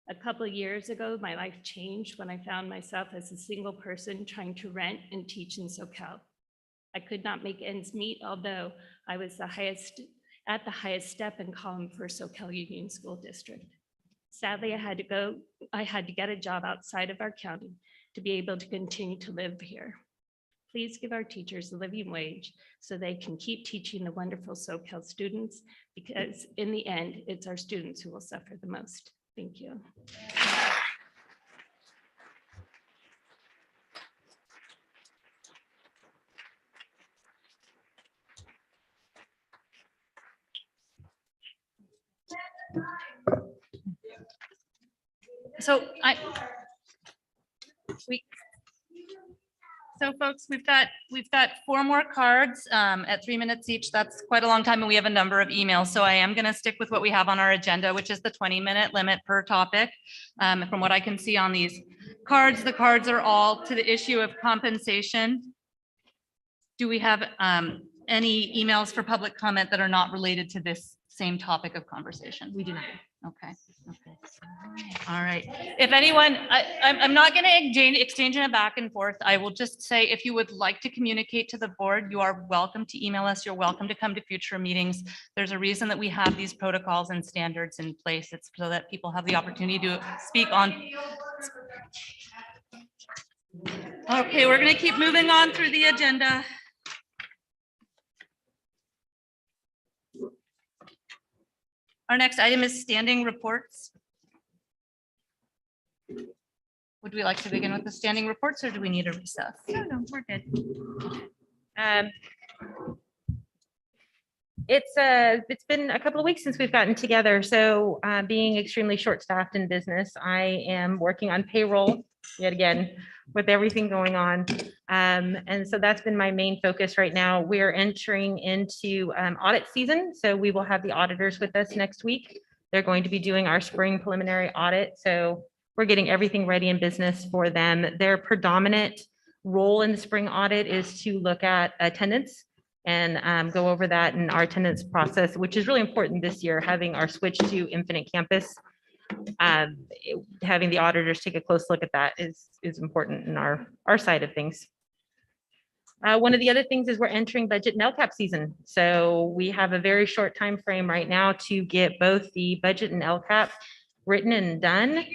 A couple of years ago, my life changed when I found myself as a single person trying to rent and teach in SoCal. I could not make ends meet, although I was at the highest step and column for SoCal Union School District. Sadly, I had to get a job outside of our county to be able to continue to live here. Please give our teachers a living wage so they can keep teaching the wonderful SoCal students, because in the end, it's our students who will suffer the most. Thank you. So folks, we've got 4 more cards at 3 minutes each. That's quite a long time, and we have a number of emails. So I am going to stick with what we have on our agenda, which is the 20-minute limit per topic. From what I can see on these cards, the cards are all to the issue of compensation. Do we have any emails for public comment that are not related to this same topic of conversation? We do not. Okay. All right. If anyone, I'm not going to exchange it back and forth. I will just say, if you would like to communicate to the board, you are welcome to email us. You're welcome to come to future meetings. There's a reason that we have these protocols and standards in place. It's so that people have the opportunity to speak on. Okay, we're going to keep moving on through the agenda. Our next item is standing reports. Would we like to begin with the standing reports, or do we need a recess? No, we're good. It's been a couple of weeks since we've gotten together. So being extremely short-staffed in business, I am working on payroll yet again with everything going on. And so that's been my main focus right now. We're entering into audit season. So we will have the auditors with us next week. They're going to be doing our spring preliminary audit. So we're getting everything ready in business for them. Their predominant role in the spring audit is to look at attendance and go over that in our attendance process, which is really important this year, having our switch to Infinite Campus. Having the auditors take a close look at that is important in our side of things. One of the other things is we're entering budget and LCAP season. So we have a very short time frame right now to get both the budget and LCAP written and done.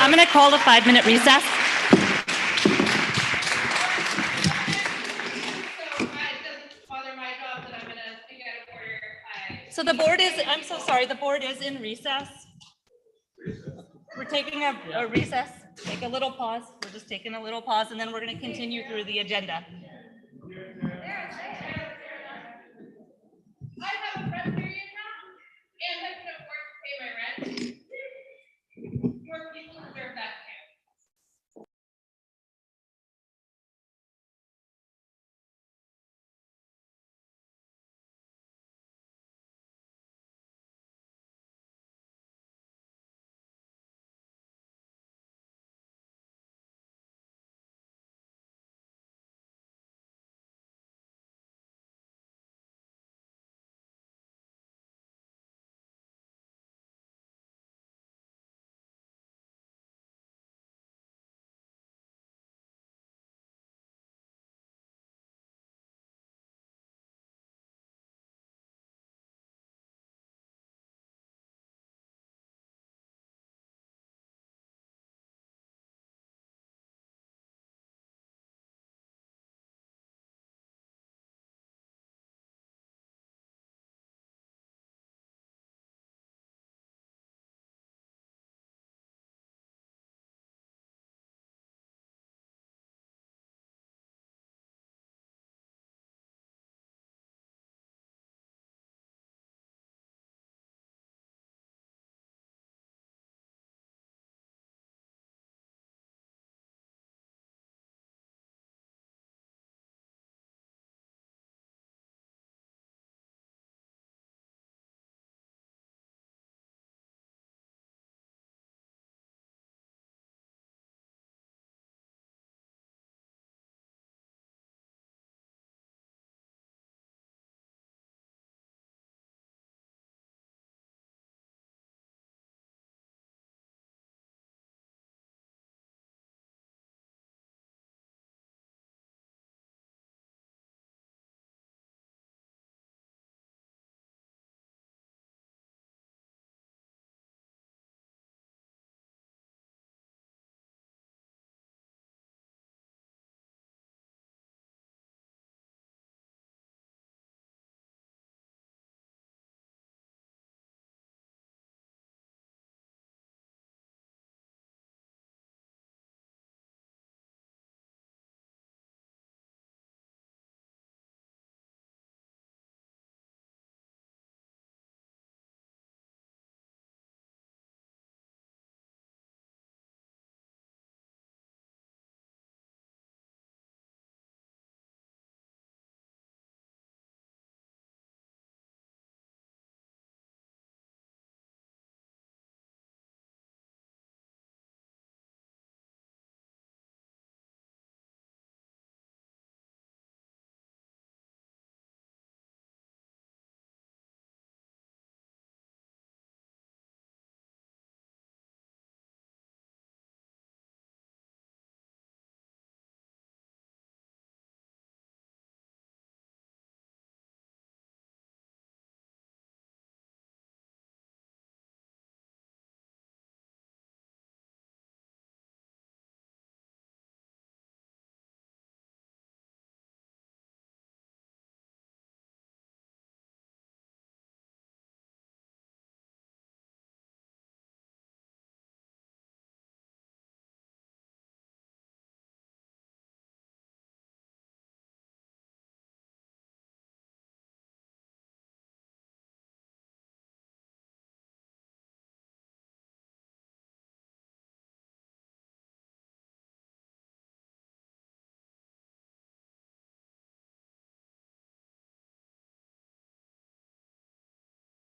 I'm going to call a 5-minute recess. So the board is, I'm so sorry, the board is in recess. We're taking a recess, take a little pause. We're just taking a little pause, and then we're going to continue through the agenda. I have a rent period now, and I can afford to pay my rent. Your people deserve that too.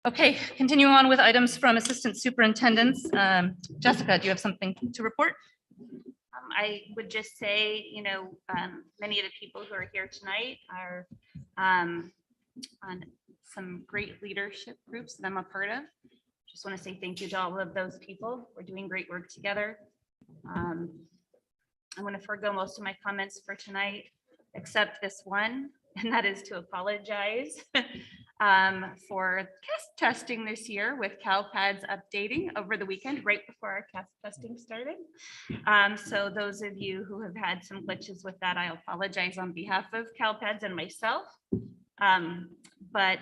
Okay, continuing on with items from assistant superintendents. Jessica, do you have something to report? I would just say, many of the people who are here tonight are on some great leadership groups that I'm a part of. Just want to say thank you to all of those people. We're doing great work together. I'm going to forego most of my comments for tonight, except this one, and that is to apologize for CAST testing this year with CalPads updating over the weekend, right before our CAST testing started. So those of you who have had some glitches with that, I apologize on behalf of CalPads and myself. But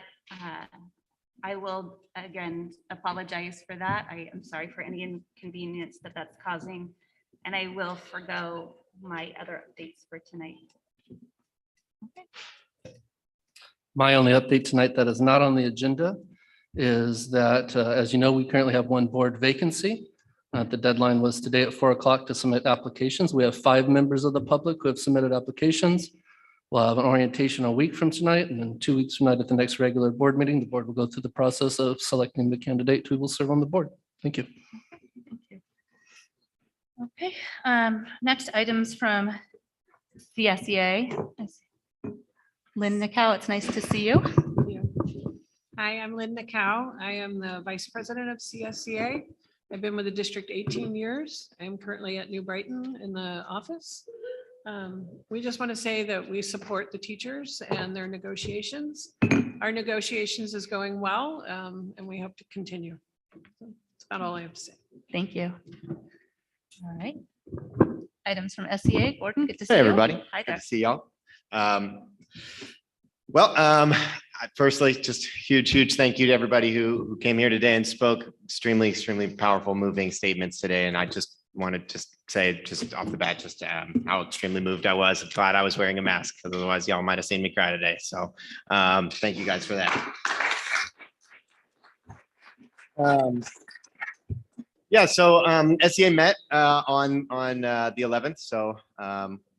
I will again apologize for that. I am sorry for any inconvenience that that's causing, and I will forego my other updates for tonight. My only update tonight that is not on the agenda is that, as you know, we currently have one board vacancy. The deadline was today at 4 o'clock to submit applications. We have 5 members of the public who have submitted applications. We'll have an orientation a week from tonight, and then 2 weeks from tonight at the next regular board meeting, the board will go through the process of selecting the candidate who will serve on the board. Thank you. Okay, next items from CSEA. Lynn Nicow, it's nice to see you. Hi, I'm Lynn Nicow. I am the Vice President of CSCA. I've been with the district 18 years. I'm currently at New Brighton in the office. We just want to say that we support the teachers and their negotiations. Our negotiations is going well, and we hope to continue. That's about all I have to say. Thank you. All right. Items from SEA. Gordon, good to see you. Hey, everybody. Hi Good there. to see y'all. Firstly, just huge thank you to everybody who came here today and spoke. Extremely powerful, moving statements today. And I just wanted to say just off the bat, just how extremely moved I was. I'm glad I was wearing a mask, because otherwise y'all might have seen me cry today. So thank you guys for that. Yeah, so SEA met on the 11th, so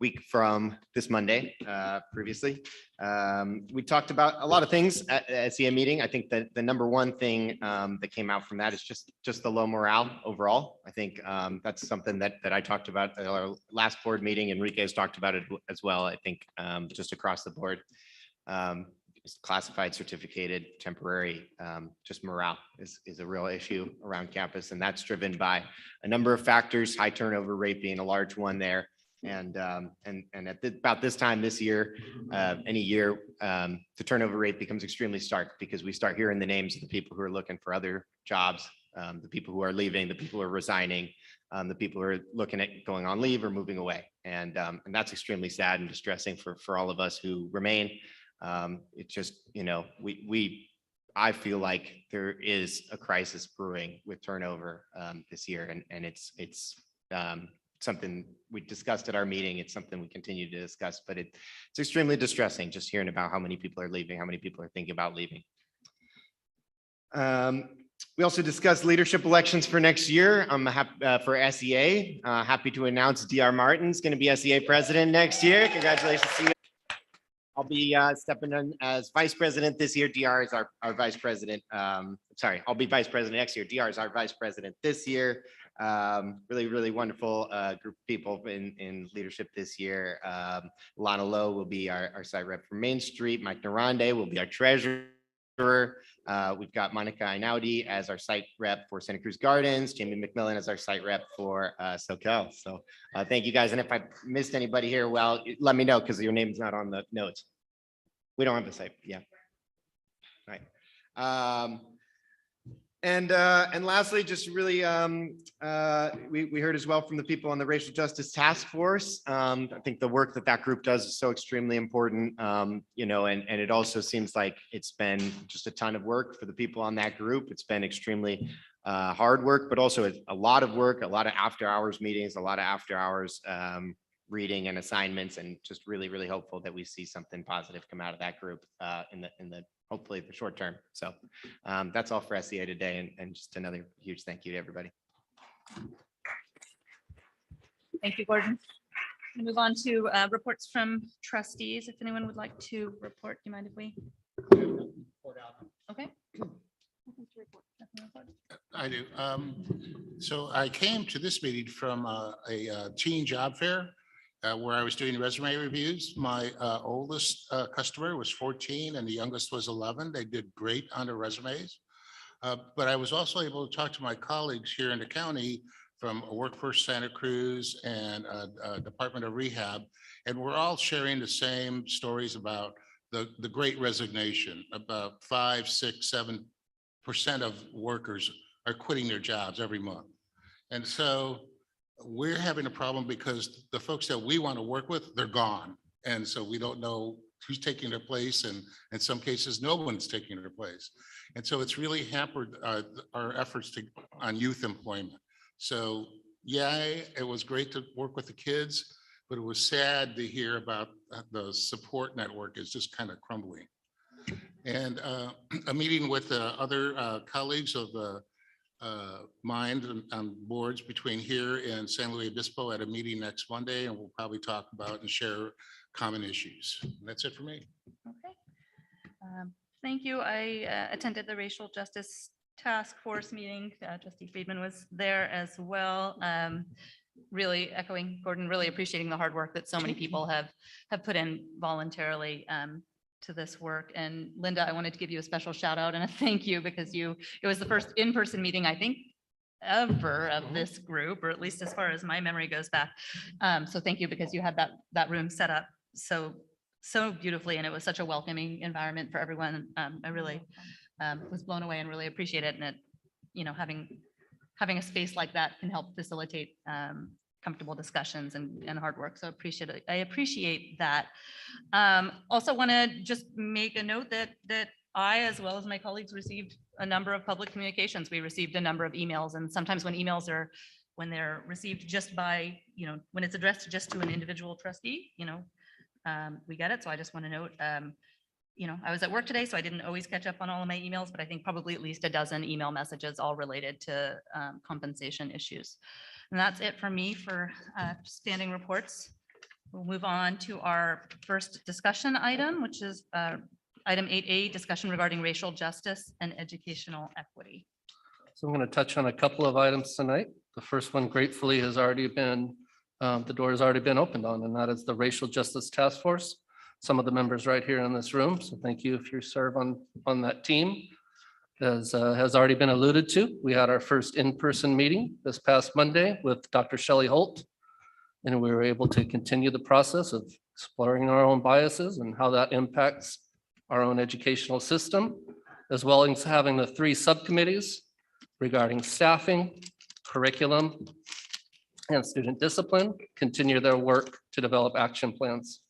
week from this Monday previously. We talked about a lot of things at the SEA meeting. I think that the number one thing that came out from that is just the low morale overall. I think that's something that I talked about at our last board meeting. Enrique's talked about it as well. I think just across the board. Classified, certificated, temporary, just morale is a real issue around campus, and that's driven by a number of factors, high turnover rate being a large one there. And at about this time this year, any year, the turnover rate becomes extremely stark, because we start hearing the names of the people who are looking for other jobs, the people who are leaving, the people who are resigning, the people who are looking at going on leave or moving away. And that's extremely sad and distressing for all of us who remain. It's just, I feel like there is a crisis brewing with turnover this year, and it's something we discussed at our meeting. It's something we continue to discuss, but it's extremely distressing just hearing about how many people are leaving, how many people are thinking about leaving. We also discussed leadership elections for next year. I'm happy for SEA. Happy to announce DR Martin's going to be SEA president next year. Congratulations to you. I'll be stepping in as vice president this year. DR is our vice president. Sorry, I'll be vice president next year. DR is our vice president this year. Really wonderful group of people in leadership this year. Lana Lowe will be our site rep for Main Street. Mike Narande will be our treasurer. We've got Monica Einaudi as our site rep for Santa Cruz Gardens, Jamie McMillan as our site rep for SoCal. So thank you guys. And if I missed anybody here, well, let me know, because your name's not on the notes. We don't have the site. Yeah. All right. And lastly, just really, we heard as well from the people on the Racial Justice Task Force. I think the work that group does is so extremely important, and it also seems like it's been just a ton of work for the people on that group. It's been extremely hard work, but also a lot of work, a lot of after hours meetings, a lot of after hours reading and assignments, and just really hopeful that we see something positive come out of that group in the hopefully the short term. So that's all for SEA today, and just another huge thank you to everybody. Thank you, Gordon. We'll move on to reports from trustees. If anyone would like to report, do you mind if we? Okay. I do. So I came to this meeting from a teen job fair where I was doing resume reviews. My oldest customer was 14 and the youngest was 11. They did great on their resumes. But I was also able to talk to my colleagues here in the county from Workforce Santa Cruz and Department of Rehab. And we're all sharing the same stories about the great resignation. About 5, 6, 7% of workers are quitting their jobs every month. And so we're having a problem because the folks that we want to work with, they're gone. And so we don't know who's taking their place. And in some cases, no one's taking their place. And so it's really hampered our efforts on youth employment. So yeah, it was great to work with the kids, but it was sad to hear about the support network is just kind of crumbling. And a meeting with other colleagues of mine on boards between here and San Luis Obispo at a meeting next Monday, and we'll probably talk about and share common issues. And that's it for me. Okay. Thank you. I attended the Racial Justice Task Force meeting. Trustee Friedman was there as well. Really echoing Gordon, really appreciating the hard work that so many people have put in voluntarily to this work. And Linda, I wanted to give you a special shout out and a thank you because it was the first in-person meeting, I think, ever of this group, or at least as far as my memory goes back. So thank you because you had that room set up so beautifully, and it was such a welcoming environment for everyone. I really was blown away and really appreciate it. And it, having a space like that can help facilitate comfortable discussions and hard work. So I appreciate that. Also want to just make a note that I, as well as my colleagues, received a number of public communications. We received a number of emails, and sometimes when they're received just by, when it's addressed just to an individual trustee, we get it. So I just want to note, I was at work today, so I didn't always catch up on all of my emails, but I think probably at least a dozen email messages all related to compensation issues. And that's it for me for standing reports. We'll move on to our first discussion item, which is item 8A, discussion regarding racial justice and educational equity. So I'm going to touch on a couple of items tonight. The first one gratefully has already been, the door has already been opened on, and that is the Racial Justice Task Force. Some of the members right here in this room. So thank you if you serve on that team. As has already been alluded to, we had our first in-person meeting this past Monday with Dr. Shelley Holt. And we were able to continue the process of exploring our own biases and how that impacts our own educational system, as well as having the 3 subcommittees regarding staffing, curriculum, and student discipline continue their work to develop action plans.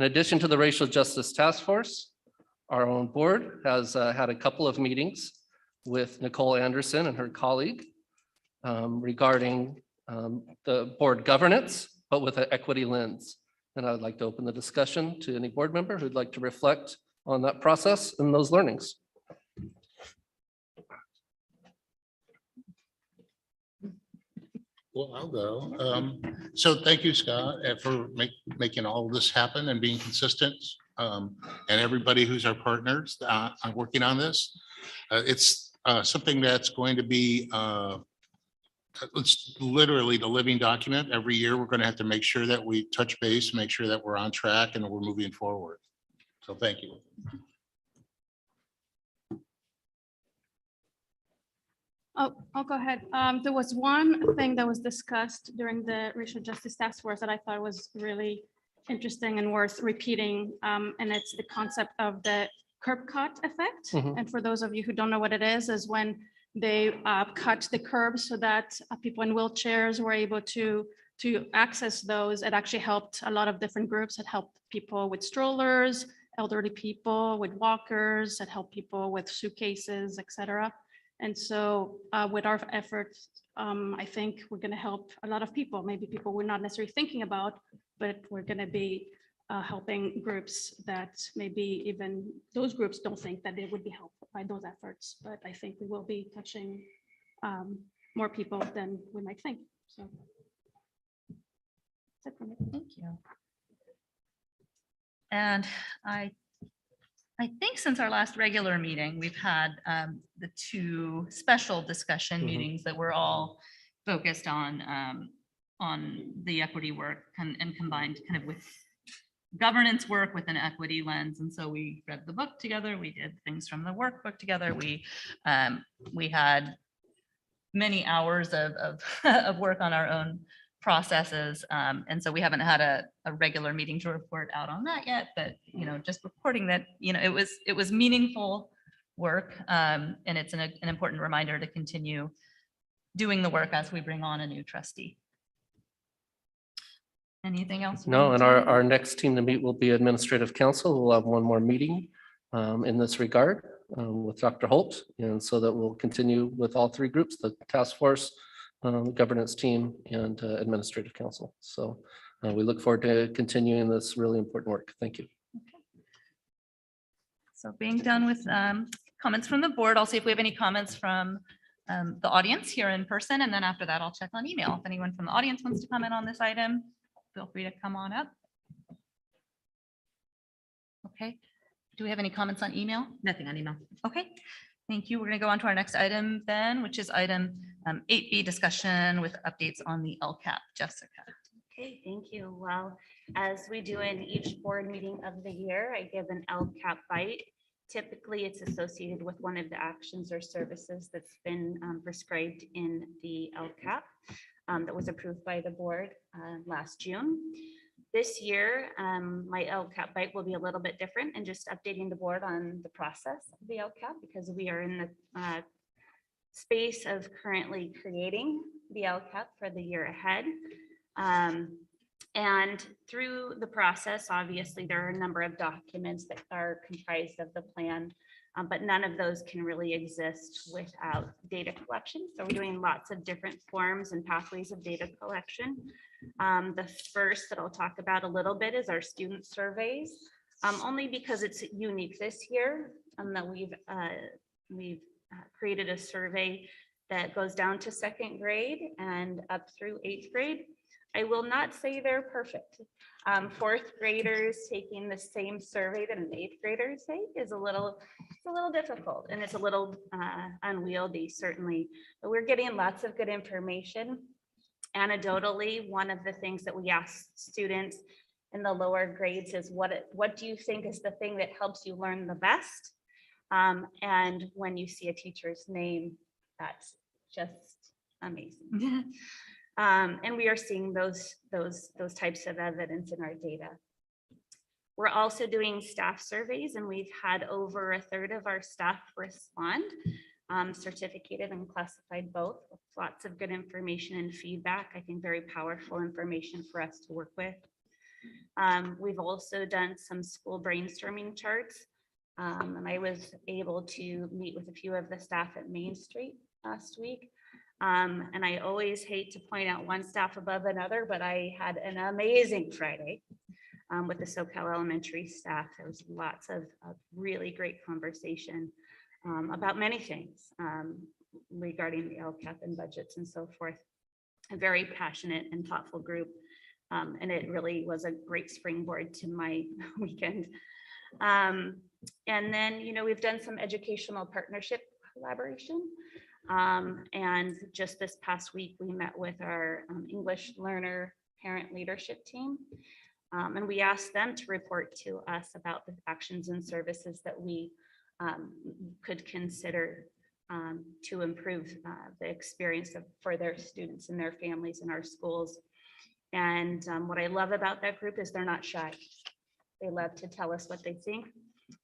In addition to the Racial Justice Task Force, our own board has had a couple of meetings with Nicole Anderson and her colleague regarding the board governance, but with an equity lens. And I would like to open the discussion to any board member who'd like to reflect on that process and those learnings. Well, I'll go. So thank you, Scott, for making all of this happen and being consistent. And everybody who's our partners on working on this. It's something that's going to be, it's literally the living document. Every year, we're going to have to make sure that we touch base, make sure that we're on track and we're moving forward. So thank you. Oh, I'll go ahead. There was one thing that was discussed during the Racial Justice Task Force that I thought was really interesting and worth repeating. And it's the concept of the curb cut effect. And for those of you who don't know what it is when they cut the curbs so that people in wheelchairs were able to access those. It actually helped a lot of different groups. It helped people with strollers, elderly people with walkers, it helped people with suitcases, etc. And so with our efforts, I think we're going to help a lot of people, maybe people we're not necessarily thinking about, but we're going to be helping groups that maybe even those groups don't think that they would be helped by those efforts. But I think we will be touching more people than we might think. So that's it for me. Thank you. And I I think since our last regular meeting, we've had the two special discussion meetings that were all focused on the equity work and combined kind of with governance work with an equity lens. And so we read the book together. We did things from the workbook together. We had many hours of work on our own processes. And so we haven't had a regular meeting to report out on that yet, but, you know, just reporting that, you know, it was meaningful work. And it's an important reminder to continue doing the work as we bring on a new trustee. Anything else? No, and our next team to meet will be Administrative Council. We'll have one more meeting in this regard with Dr. Holt. And so that we'll continue with all three groups, the task force, governance team, and Administrative Council. So we look forward to continuing this really important work. Thank you. So being done with comments from the board, I'll see if we have any comments from the audience here in person. And then after that, I'll check on email. If anyone from the audience wants to comment on this item, feel free to come on up. Okay. Do we have any comments on email? Nothing on email. Okay. Thank you. We're going to go on to our next item then, which is item 8B, discussion with updates on the LCAP. Jessica. Okay, thank you. Well, as we do in each board meeting of the year, I give an LCAP bite. Typically, it's associated with one of the actions or services that's been prescribed in the LCAP that was approved by the board last June. This year, my LCAP bite will be a little bit different and just updating the board on the process of the LCAP because we are in the space of currently creating the LCAP for the year ahead. And through the process, obviously, there are a number of documents that are comprised of the plan, but none of those can really exist without data collection. So we're doing lots of different forms and pathways of data collection. The first that I'll talk about a little bit is our student surveys, only because it's unique this year that we've created a survey that goes down to second grade and up through 8th grade. I will not say they're perfect. 4th graders taking the same survey that an 8th grader take is a little difficult, and it's a little unwieldy, certainly, but we're getting lots of good information. Anecdotally, one of the things that we ask students in the lower grades is what do you think is the thing that helps you learn the best? And when you see a teacher's name, that's just amazing. And we are seeing those types of evidence in our data. We're also doing staff surveys, and we've had over a third of our staff respond, certificated and classified both, with lots of good information and feedback. I think very powerful information for us to work with. We've also done some school brainstorming charts, and I was able to meet with a few of the staff at Main Street last week. And I always hate to point out one staff above another, but I had an amazing Friday with the SoCal Elementary staff. There was lots of really great conversation about many things regarding the LCAP and budgets and so forth. A very passionate and thoughtful group. And it really was a great springboard to my weekend. And then, you know, we've done some educational partnership collaboration. And just this past week, we met with our English learner parent leadership team. And we asked them to report to us about the actions and services that we could consider to improve the experience for their students and their families in our schools. And what I love about that group is they're not shy. They love to tell us what they think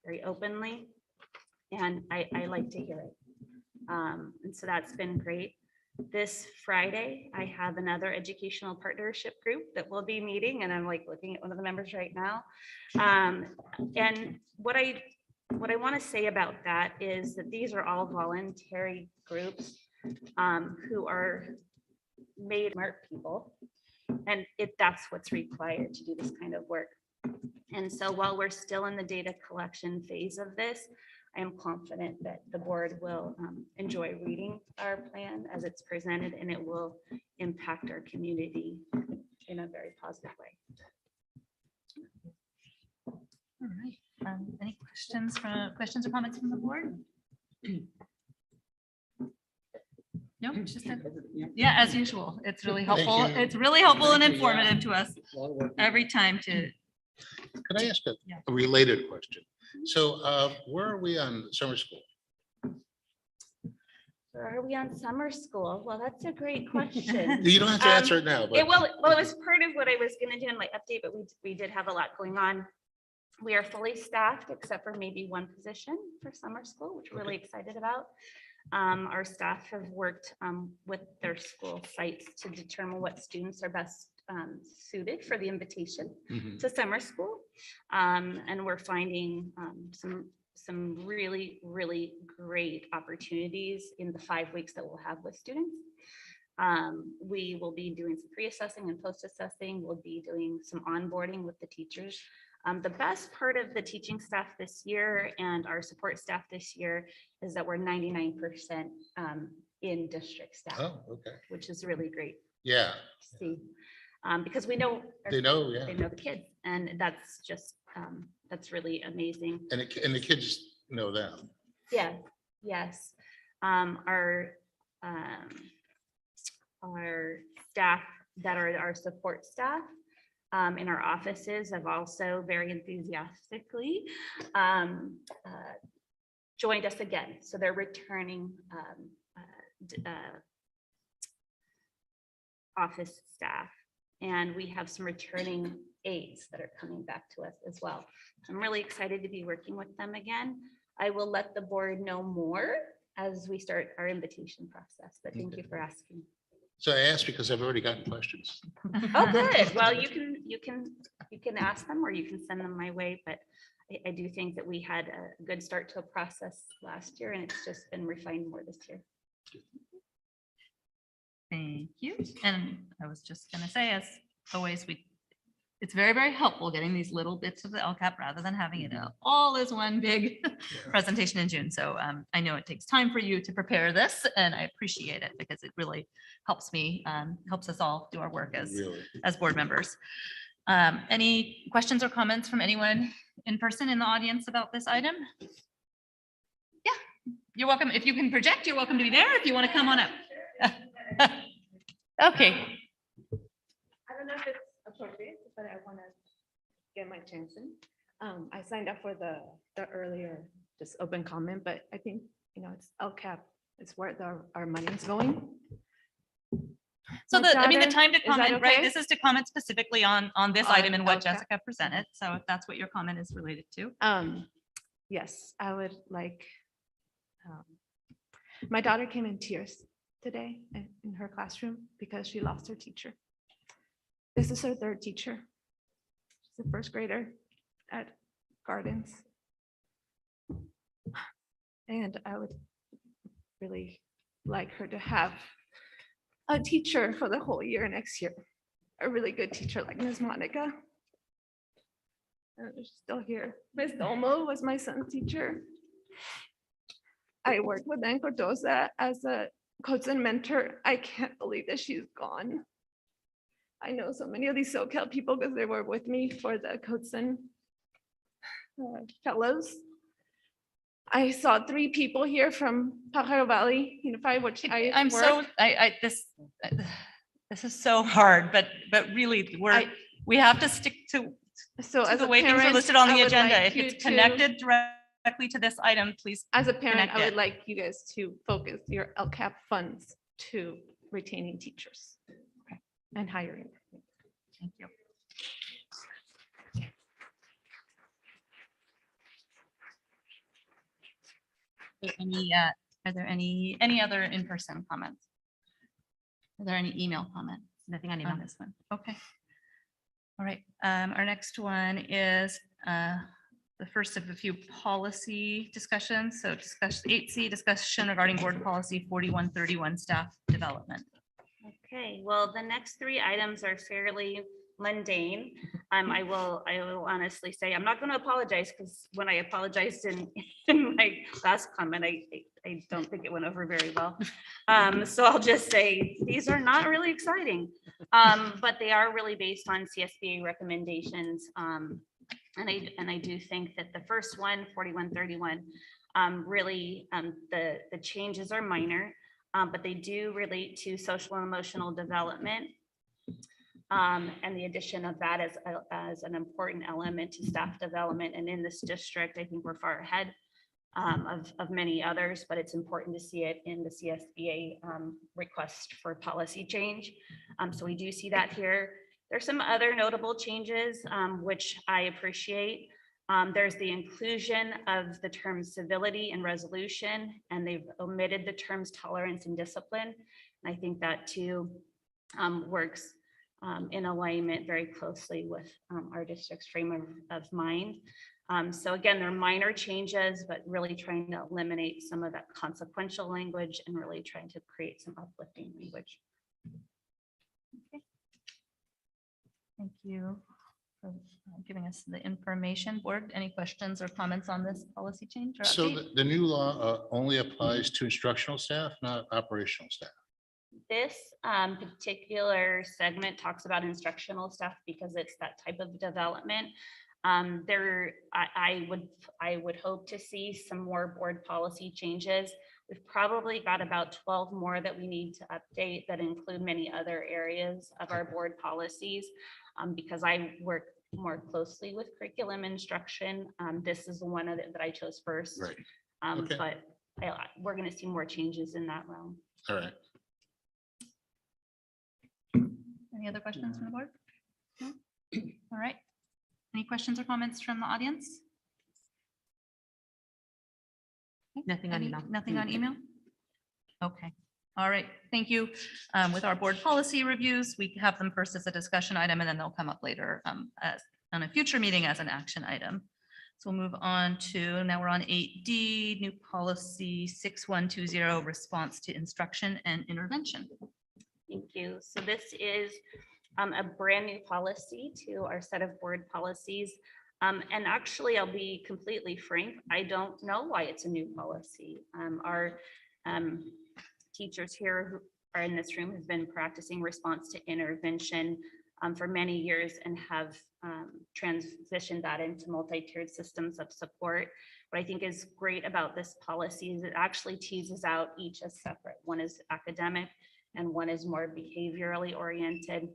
very openly. And I like to hear it. And so that's been great. This Friday, I have another educational partnership group that will be meeting, and I'm like looking at one of the members right now. And what I want to say about that is that these are all voluntary groups who are made smart people, and that's what's required to do this kind of work. And so while we're still in the data collection phase of this, I am confident that the board will enjoy reading our plan as it's presented, and it will impact our community in a very positive way. All right. Any questions or comments from the board? No, it's just, yeah, as usual. It's really Thank helpful. you. It's really helpful and Thank you, yeah. informative to us every time to. Could I ask Yeah. a related question? So where are we on summer school? Or are we on summer school? Well, that's a great question. You don't have to answer it now, but. It was part of what I was gonna do in my update, but we did have a lot going on. We are fully staffed except for maybe one position for summer school, which we're really excited about. Our staff have worked with their school sites to determine what students are best suited for the invitation Mhm. to summer school. And we're finding some really, really great opportunities in the 5 weeks that we'll have with students. We will be doing some pre-assessing and post-assessing. We'll be doing some onboarding with the teachers. The best part of the teaching staff this year and our support staff this year is that we're 99% in district staff, Oh, okay. which is really great Yeah, to see. Because we know. They know, yeah. They know the kids, and that's just, that's really amazing. and the kids know them. Yeah, yes. Our staff that are our support staff in our offices have also very enthusiastically joined us again. So they're returning office staff. And we have some returning aides that are coming back to us as well. I'm really excited to be working with them again. I will let the board know more as we start our invitation process, but thank you for asking. So I asked because I've already gotten questions. Oh, good. Well, you can ask them or you can send them my way, but I do think that we had a good start to a process last year and it's just been refined more this year. Thank you. And I was just gonna say, as always, it's very, very helpful getting these little bits of the LCAP rather than having it all as one big presentation in June. So I know it takes time for you to prepare this and I appreciate it because it really helps me, helps us all do our work as board members. Any questions or comments from anyone in person in the audience about this item? Yeah, you're welcome. If you can project, you're welcome to be there. If you want to come on up. Okay. I don't know if it's appropriate, but I want to get my chance in. I signed up for the earlier just open comment, but I think, it's LCAP is where our money is going. So My the daughter- time to is that comment, right? okay? This is to comment specifically on this On item and what LCAP. Jessica presented. So if that's what your comment is related to. Yes, I would like, my daughter came in tears today in her classroom because she lost her teacher. This is her third teacher. She's a first grader at Gardens. And I would really like her to have a teacher for the whole year next year. A really good teacher like Ms. Monica. She's still here. Ms. Domo was my son's teacher. I worked with Ann Cordoza as a coach and mentor. I can't believe that she's gone. I know so many of these SoCal people because they were with me for the Coatson fellows. I saw 3 people here from Pajaro Valley Unified, which I'm so, this is so hard, but really we have to stick to as the a way things are parent, listed on I the would agenda. like If you it's to- connected directly to this item, please. As a parent, connect I it. would like you guys to focus your LCAP funds to retaining teachers and hiring. Thank you. Are there any other in-person comments? Are there any email comments? Nothing on On email. this one? Okay. All right, our next one is the first of a few policy discussions. So discuss 8C, discussion regarding board policy 4131, staff development. Okay, well, the next 3 items are fairly mundane. I will honestly say, I'm not going to apologize because when I apologized in my last comment, I don't think it went over very well. So I'll just say, these are not really exciting, but they are really based on CSBA recommendations And I do think that the first one, 4131, really, the changes are minor, but they do relate to social and emotional development. And the addition of that as an important element to staff development. And in this district, I think we're far ahead of many others, but it's important to see it in the CSBA request for policy change. So we do see that here. There's some other notable changes, which I appreciate. There's the inclusion of the terms civility and resolution, and they've omitted the terms tolerance and discipline. And I think that too works in alignment very closely with our district's frame of mind. So again, they're minor changes, but really trying to eliminate some of that consequential language and really trying to create some uplifting language. Okay. Thank you for giving us the information. Board, any questions or comments on this policy change? Or So update? the new law only applies to instructional staff, not operational staff. This particular segment talks about instructional staff because it's that type of development. I would hope to see some more board policy changes. We've probably got about 12 more that we need to update that include many other areas of our board policies. Because I work more closely with curriculum instruction. This is the one that I chose first. Right. Okay. But we're going to see more changes in that realm. All right. Any other questions from the board? No? All right. Any questions or comments from the audience? Nothing on email. Nothing on email? Okay. All right. Thank you. With our board policy reviews, we have them first as a discussion item, and then they'll come up later as on a future meeting as an action item. So we'll move on to, now we're on 8D, new policy 6120, response to instruction and intervention. Thank you. So this is a brand new policy to our set of board policies. And actually, I'll be completely frank, I don't know why it's a new policy. Our teachers here who are in this room have been practicing response to intervention for many years and have transitioned that into multi-tiered systems of support. What I think is great about this policy is it actually teases out each as separate. One is academic and one is more behaviorally oriented.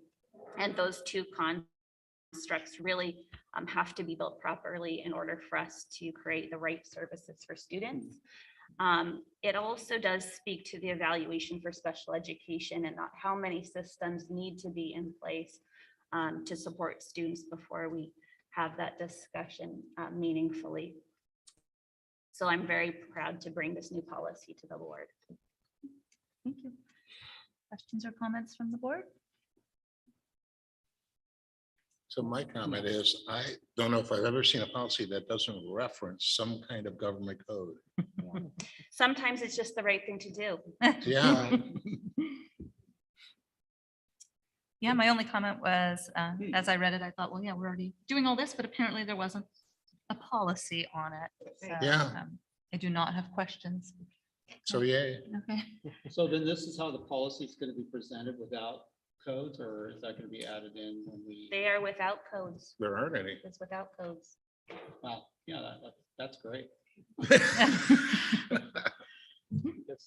And those two constructs really have to be built properly in order for us to create the right services for students. It also does speak to the evaluation for special education and not how many systems need to be in place to support students before we have that discussion meaningfully. So I'm very proud to bring this new policy to the board. Thank you. Questions or comments from the board? So my comment is, I don't know if I've ever seen a policy that doesn't reference some kind of government code. Sometimes it's just the right thing to do. Yeah. Yeah, my only comment was, as I read it, I thought, well, yeah, we're already doing all this, but apparently there wasn't a policy on it. So, Yeah. I do not have questions. So, yay. Okay. So then this is how the policy is going to be presented without codes, or is that going to be added in when we? They are without codes. There aren't any. It's without codes. Wow, yeah, that's great. Gets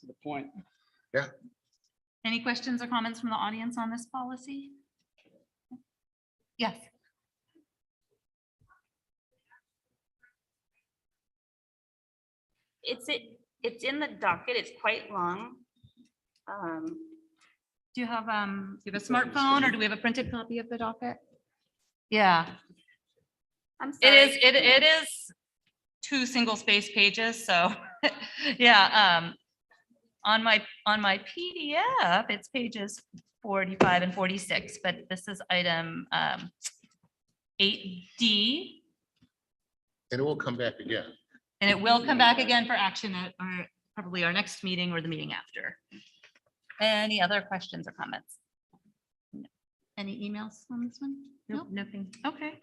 to the point. Yeah. Any questions or comments from the audience on this policy? Yes. It's in the docket. It's quite long. Do you have a smartphone or do we have a printed copy of the docket? Yeah. I'm It sorry. is 2 single-space pages, so yeah. On my PDF, it's pages 45 and 46, but this is item 8D, And it will come back again. and it will come back again for action at probably our next meeting or the meeting after. Any other questions or comments? No. Any emails on this one? Nope, nothing. Okay.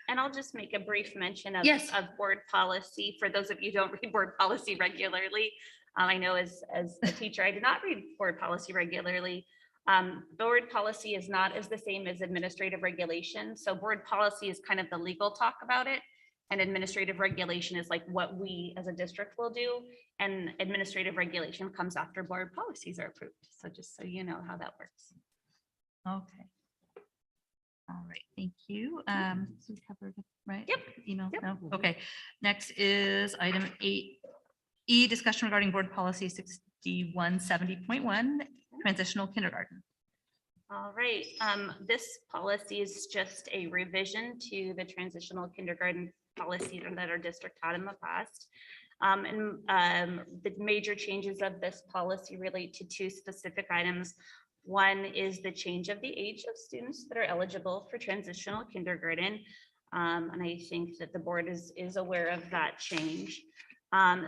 And I'll just make a brief mention of, Yes. of board policy. For those of you who don't read board policy regularly, I know as a teacher, I did not read board policy regularly. Board policy is not as the same as administrative regulation. So board policy is kind of the legal talk about it. And administrative regulation is like what we as a district will do. And administrative regulation comes after board policies are approved. So just so you know how that works. Okay. All right, thank you. So we covered, right? Yep. Email, no, okay. Next is item 8E, discussion regarding board policy 6170.1, transitional kindergarten. All right, this policy is just a revision to the transitional kindergarten policies that our district had in the past. The major changes of this policy relate to two specific items. One is the change of the age of students that are eligible for transitional kindergarten. And I think that the board is aware of that change.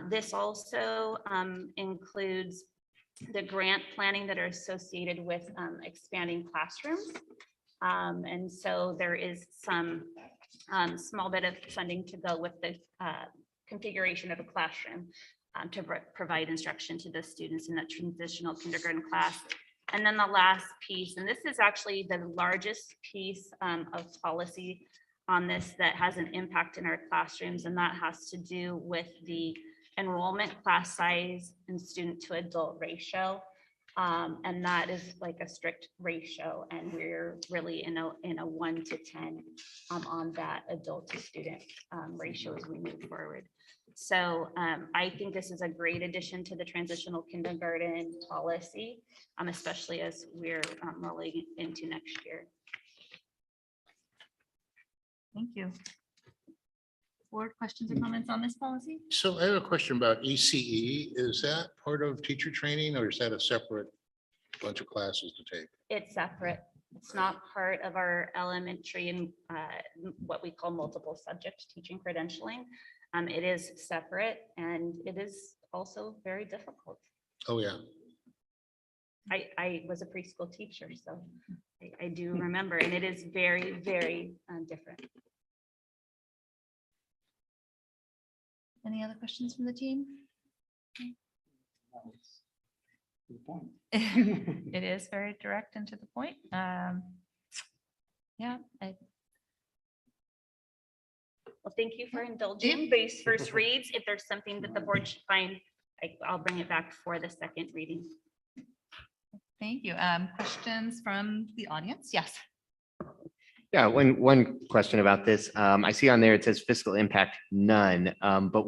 This also includes the grant planning that are associated with expanding classrooms. And so there is some small bit of funding to go with the configuration of a classroom to provide instruction to the students in that transitional kindergarten class. And then the last piece, and this is actually the largest piece of policy on this that has an impact in our classrooms, and that has to do with the enrollment, class size, and student to adult ratio. And that is like a strict ratio, and we're really in a 1 to 10 on that adult to student ratio as we move forward. So I think this is a great addition to the transitional kindergarten policy, especially as we're rolling into next year. Thank you. Board questions or comments on this policy? So I have a question about ECE. Is that part of teacher training or is that a separate bunch of classes to take? It's separate. It's not part of our elementary and what we call multiple subject teaching credentialing. It is separate and it is also very difficult. Oh, yeah. I was a preschool teacher, so I do remember, and it is very, very different. Any other questions from the team? It is very direct and to the point. Yeah. Well, thank you for indulging these first reads. If there's something that the board should find, I'll bring it back for the second reading. Thank you. Questions from the audience? Yes. Yeah, one question about this. I see on there, it says fiscal impact, none, but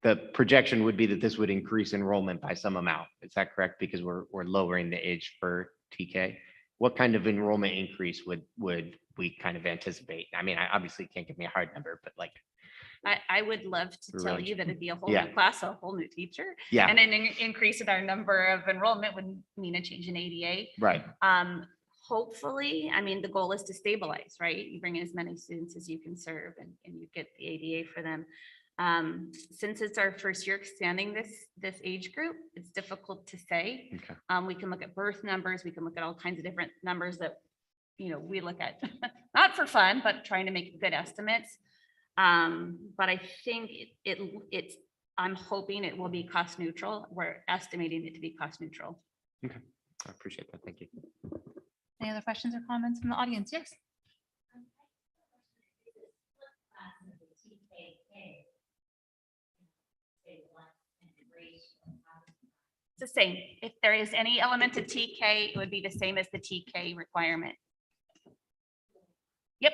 the projection would be that this would increase enrollment by some amount. Is that correct? Because we're lowering the age for TK. What kind of enrollment increase would we kind of anticipate? I mean, I obviously can't give me a hard number, but like. I would love to tell you that it'd be a whole Yeah. new class, a whole new teacher. Yeah. And an increase in our number of enrollment would mean a change in ADA. Right. Hopefully, I mean, the goal is to stabilize, right? You bring in as many students as you can serve and you get the ADA for them. Since it's our first year expanding this age group, it's difficult to say. Okay. We can look at birth numbers, we can look at all kinds of different numbers that, we look at, not for fun, but trying to make good estimates. But I think I'm hoping it will be cost neutral. We're estimating it to be cost neutral. Okay, I appreciate that. Thank you. Any other questions or comments from the audience? Yes. It's the same. If there is any element of TK, it would be the same as the TK requirement. Yep.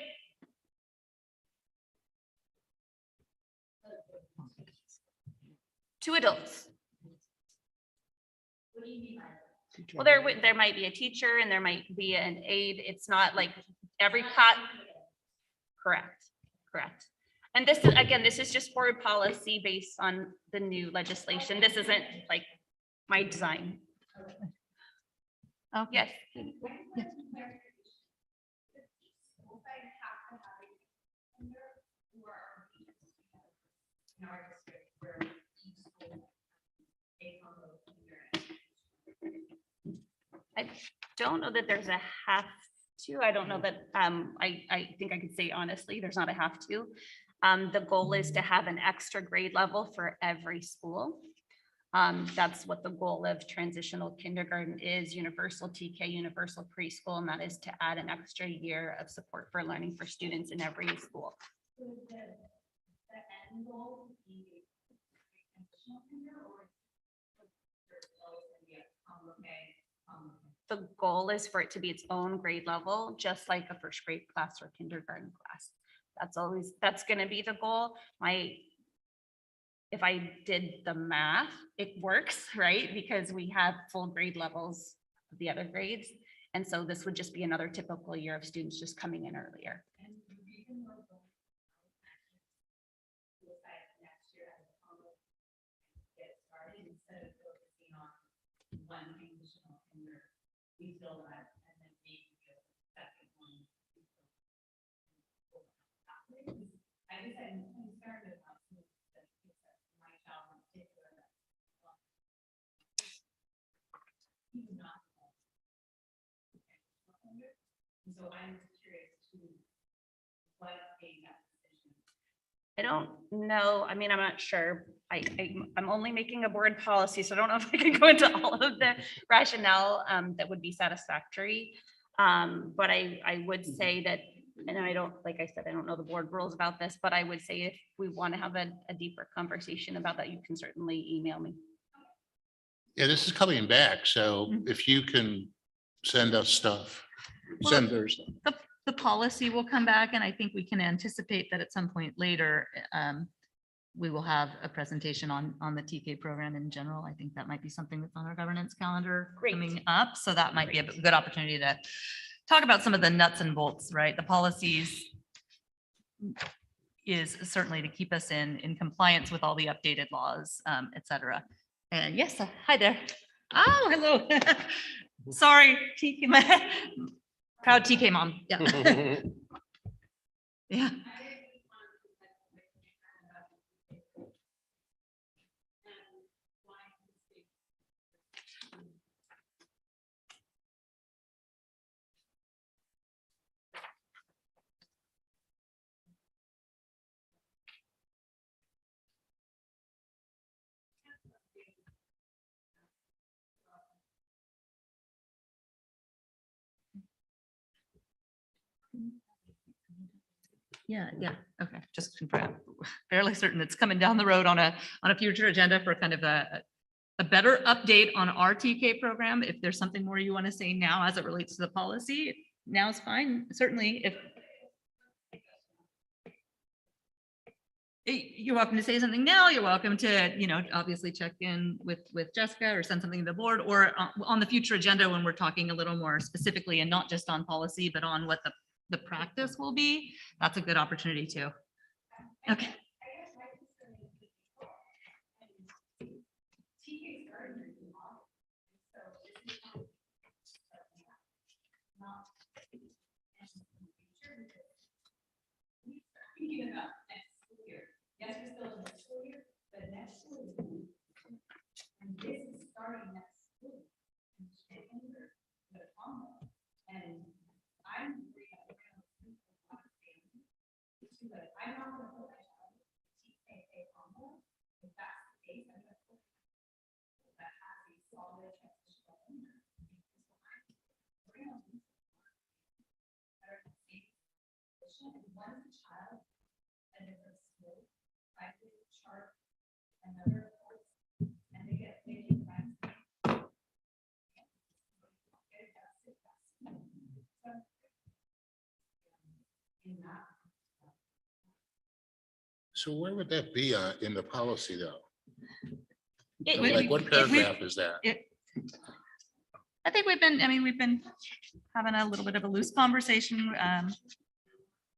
Two adults. Well, there might be a teacher and there might be an aide. It's not like every class. Correct. And this is, again, this is just board policy based on the new legislation. This isn't like my design. Oh, yes. I don't know that there's a have to. I don't know that I think I could say honestly, there's not a have to. The goal is to have an extra grade level for every school. That's what the goal of transitional kindergarten is, universal TK, universal preschool, and that is to add an extra year of support for learning for students in every school. The goal is for it to be its own grade level, just like a first grade class or kindergarten class. That's going to be the goal. If I did the math, it works, right? Because we have full grade levels of the other grades. And so this would just be another typical year of students just coming in earlier. So I'm curious to what made that decision. I don't know. I mean, I'm not sure. I'm only making a board policy, so I don't know if I can go into all of the rationale that would be satisfactory. But I would say that, and I don't, like I said, I don't know the board rules about this, but I would say if we want to have a deeper conversation about that, you can certainly email me. Yeah, this is coming back. So if you can send us stuff, send their stuff. The policy will come back, and I think we can anticipate that at some point later, we will have a presentation on the TK program in general. I think that might be something that's on our governance calendar coming up. So that might be a good opportunity to talk about some of the nuts and bolts, right? The policies is certainly to keep us in compliance with all the updated laws, et cetera. And yes, hi there. Oh, hello. Sorry, TK, proud TK mom. Yeah. Yeah. Yeah, okay, just fairly certain it's coming down the road on a future agenda for kind of a better update on our TK program. If there's something more you want to say now as it relates to the policy, now is fine. Certainly, if you're welcome to say something now, you're welcome to, obviously check in with Jessica or send something to the board, or on the future agenda when we're talking a little more specifically and not just on policy, but on what the practice will be. That's a good opportunity too. Okay. Yes, we're still in the school year, but next school year. And this is starting next school. And I'm worried about but I'm not going to put my child in TKA combo. If that's the case, I'm going to put that has a solid transitional owner. And one child and different school, I could chart another course and they get friends. So where would that be in the policy though? It- Like what paragraph is that? I think we've been having a little bit of a loose conversation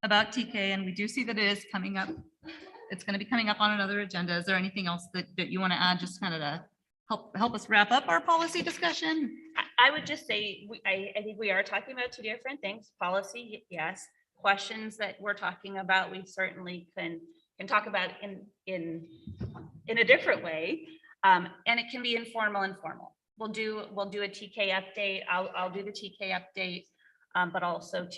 about TK, and we do see that it is coming up. It's going to be coming up on another agenda. Is there anything else that you want to add, just kind of to help us wrap up our policy discussion? I would just say, I think we are talking about two different things. Policy, yes. Questions that we're talking about, we certainly can talk about in a different way. And it can be informal and formal. We'll do a TK update. I'll do the TK update, but also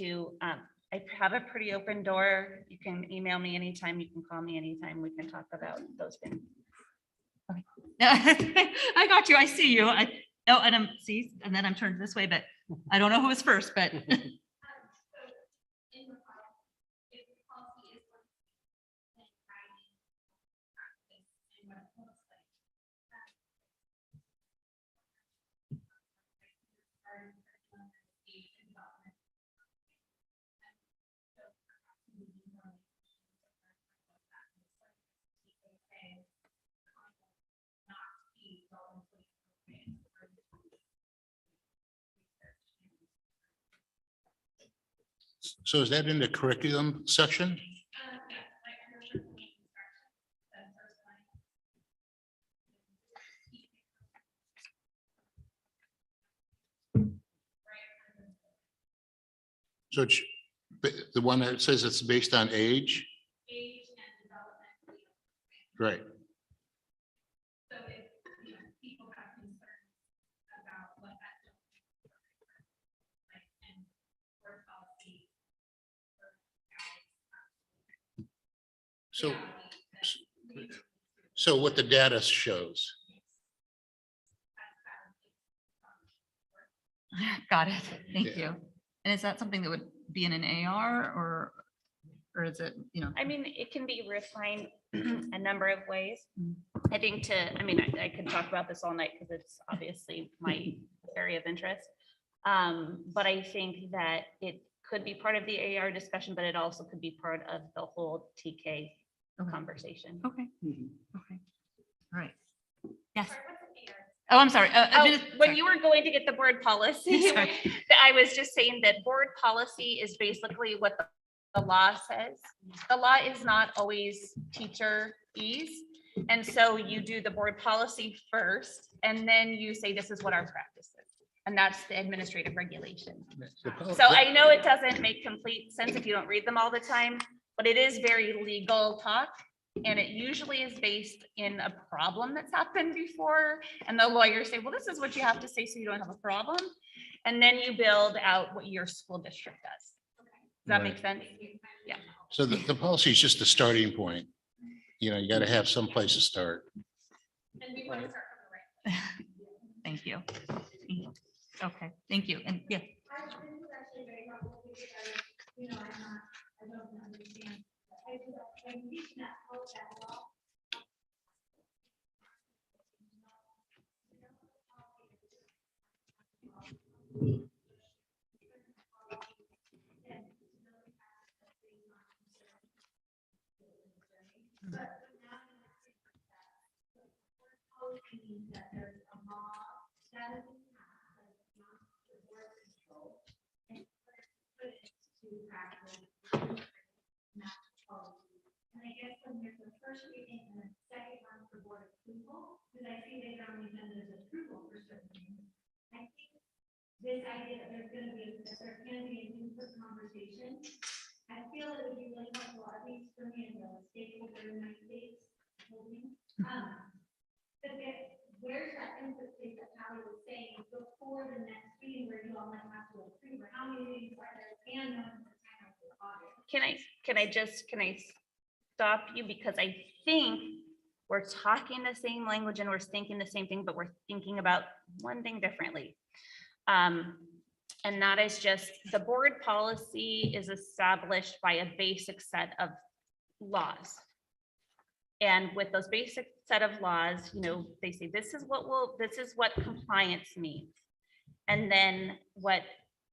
I have a pretty open door. You can email me anytime. You can call me anytime. We can talk about those things. I got you. I see you. Oh, and and then I'm turned this way, but I don't know who was first, but. So is that in the curriculum section? So it's the one that says it's based on age? Right. So what the data shows. Got it. Thank Yeah. you. And is that something that would be in an AR or is it, I mean, it can be refined a number of ways. I think I could talk about this all night because it's obviously my area of interest. But I think that it could be part of the AR discussion, but it also could be part of the whole TK conversation. Okay. Okay. All right. Yes. Oh, I'm sorry. When you were going to get the board policy, Sorry. I was just saying that board policy is basically what the law says. The law is not always teacher-ease. And so you do the board policy first, and then you say, this is what our practice is. And that's the administrative regulation. So I know it doesn't make complete sense if you don't read them all the time, but it is very legal talk. And it usually is based in a problem that's happened before. And the lawyers say, well, this is what you have to say so you don't have a problem. And then you build out what your school district does. Does that make sense? Yeah. So the policy is just the starting point. You know, you got to have some place to start. Thank you. Okay, thank you. And yeah. And I guess when there's the first reading and the second one for board approval, because I see they don't even as approval for certain things. I think this idea that there can be an input conversation, I feel it would be really helpful, at least for me as a stakeholder in my state's holding. Where's that input space that Callie was saying before the next meeting where you all might have to approve, or how many meetings are there and knowing the time of the audit? Can I stop you? Because I think we're talking the same language and we're thinking the same thing, but we're thinking about one thing differently. And that is just the board policy is established by a basic set of laws. And with those basic set of laws, you know, they say this is what compliance means. And then what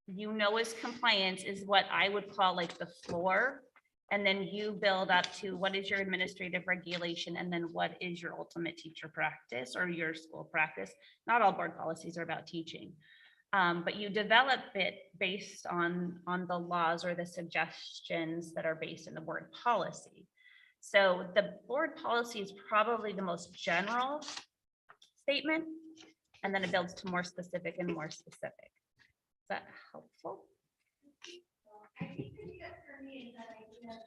you know is compliance is what I would call like the floor. And then you build up to what is your administrative regulation, and then what is your ultimate teacher practice or your school practice. Not all board policies are about teaching, but you develop it based on the laws or the suggestions that are based in the board policy. So the board policy is probably the most general statement, and then it builds to more specific and more specific. Is that helpful? I think that for me is that idea of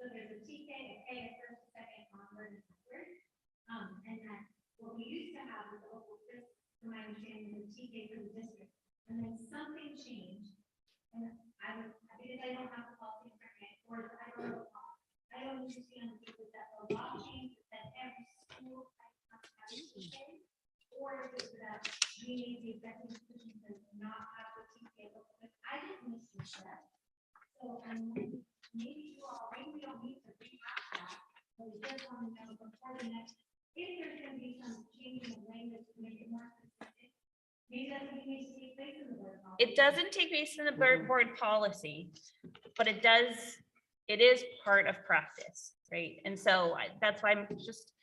so there's a TK, a K, a first, a second, onward, and upward. And that what we used to have was the local system, from my understanding, the TK for the district. And then something changed. And I would hoping that if there's gonna be some change in the language to make it more specific, maybe that's what needs to take place in the board policy. It doesn't take place in the board policy, but it is part of practice, right? And so that's why I'm just,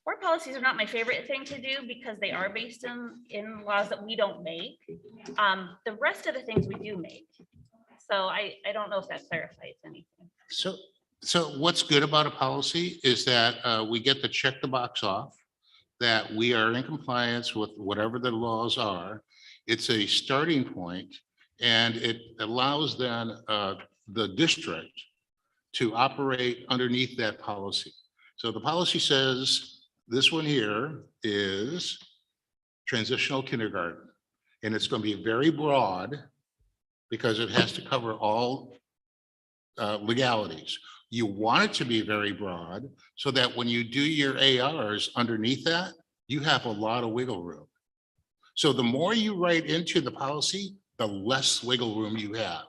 board policies are not my favorite thing to do because they are based in laws that we don't make. The rest of the things we do make. So I don't know if that clarifies anything. So what's good about a policy is that we get to check the box off, that we are in compliance with whatever the laws are. It's a starting point, and it allows then the district to operate underneath that policy. So the policy says this one here is transitional kindergarten, and it's going to be very broad because it has to cover all legalities. You want it to be very broad so that when you do your ARs underneath that, you have a lot of wiggle room. So the more you write into the policy, the less wiggle room you have.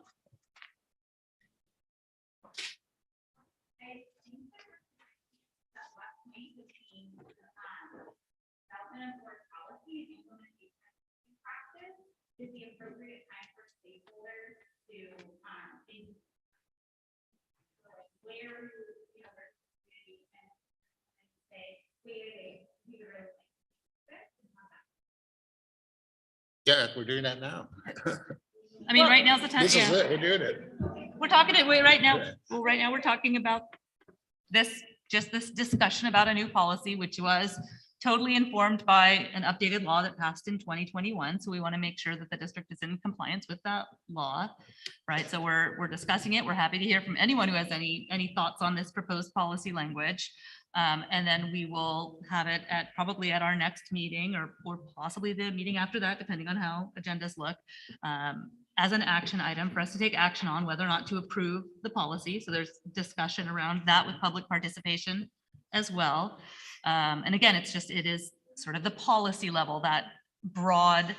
Is the appropriate time for stakeholders to where you know their community and say where they really Yeah, we're doing that now. I mean, right now's the time. This is Yeah. it, we're doing it. We're talking it right now. Well, right now we're talking about this discussion about a new policy, which was totally informed by an updated law that passed in 2021. So we want to make sure that the district is in compliance with that law, right? So we're discussing it. We're happy to hear from anyone who has any thoughts on this proposed policy language. And then we will have it probably at our next meeting or possibly the meeting after that, depending on how agendas look, as an action item for us to take action on whether or not to approve the policy. So there's discussion around that with public participation as well. And again, it is sort of the policy level, that broad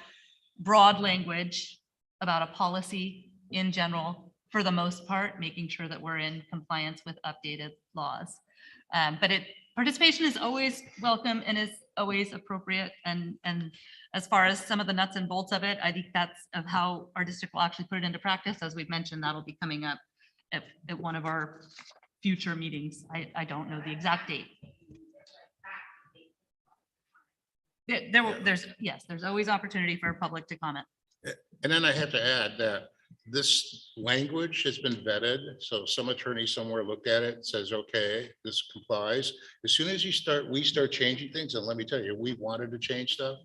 language about a policy in general, for the most part, making sure that we're in compliance with updated laws. But participation is always welcome and is always appropriate. And as far as some of the nuts and bolts of it, I think that's of how our district will actually put it into practice. As we've mentioned, that'll be coming up at one of our future meetings. I don't know the exact date. There's always opportunity for public to comment. And then I have to add that this language has been vetted. So some attorney somewhere looked at it and says, okay, this complies. As soon as we start changing things, and let me tell you, we wanted to change stuff,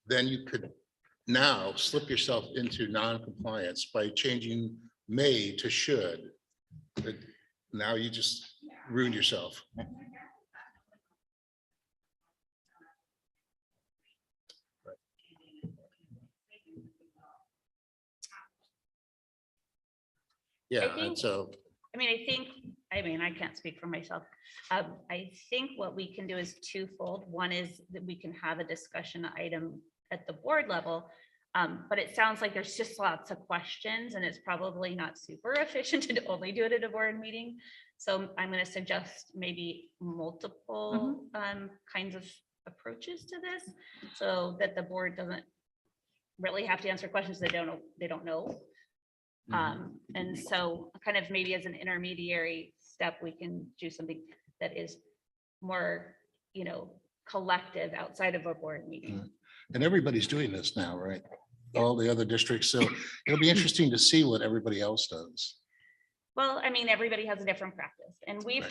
then you could now slip yourself into non-compliance by changing may to should. But now you just ruined yourself. Yeah, and so. I can't speak for myself. I think what we can do is twofold. One is that we can have a discussion item at the board level, but it sounds like there's just lots of questions and it's probably not super efficient to only do it at a board meeting. So I'm going to suggest maybe multiple kinds of approaches to this so that the board doesn't really have to answer questions they don't know. And so kind of maybe as an intermediary step, we can do something that is more, collective outside of a board meeting. And everybody's doing this now, right? All the other districts. So it'll be interesting to see what everybody else does. Well, everybody has a different practice and we've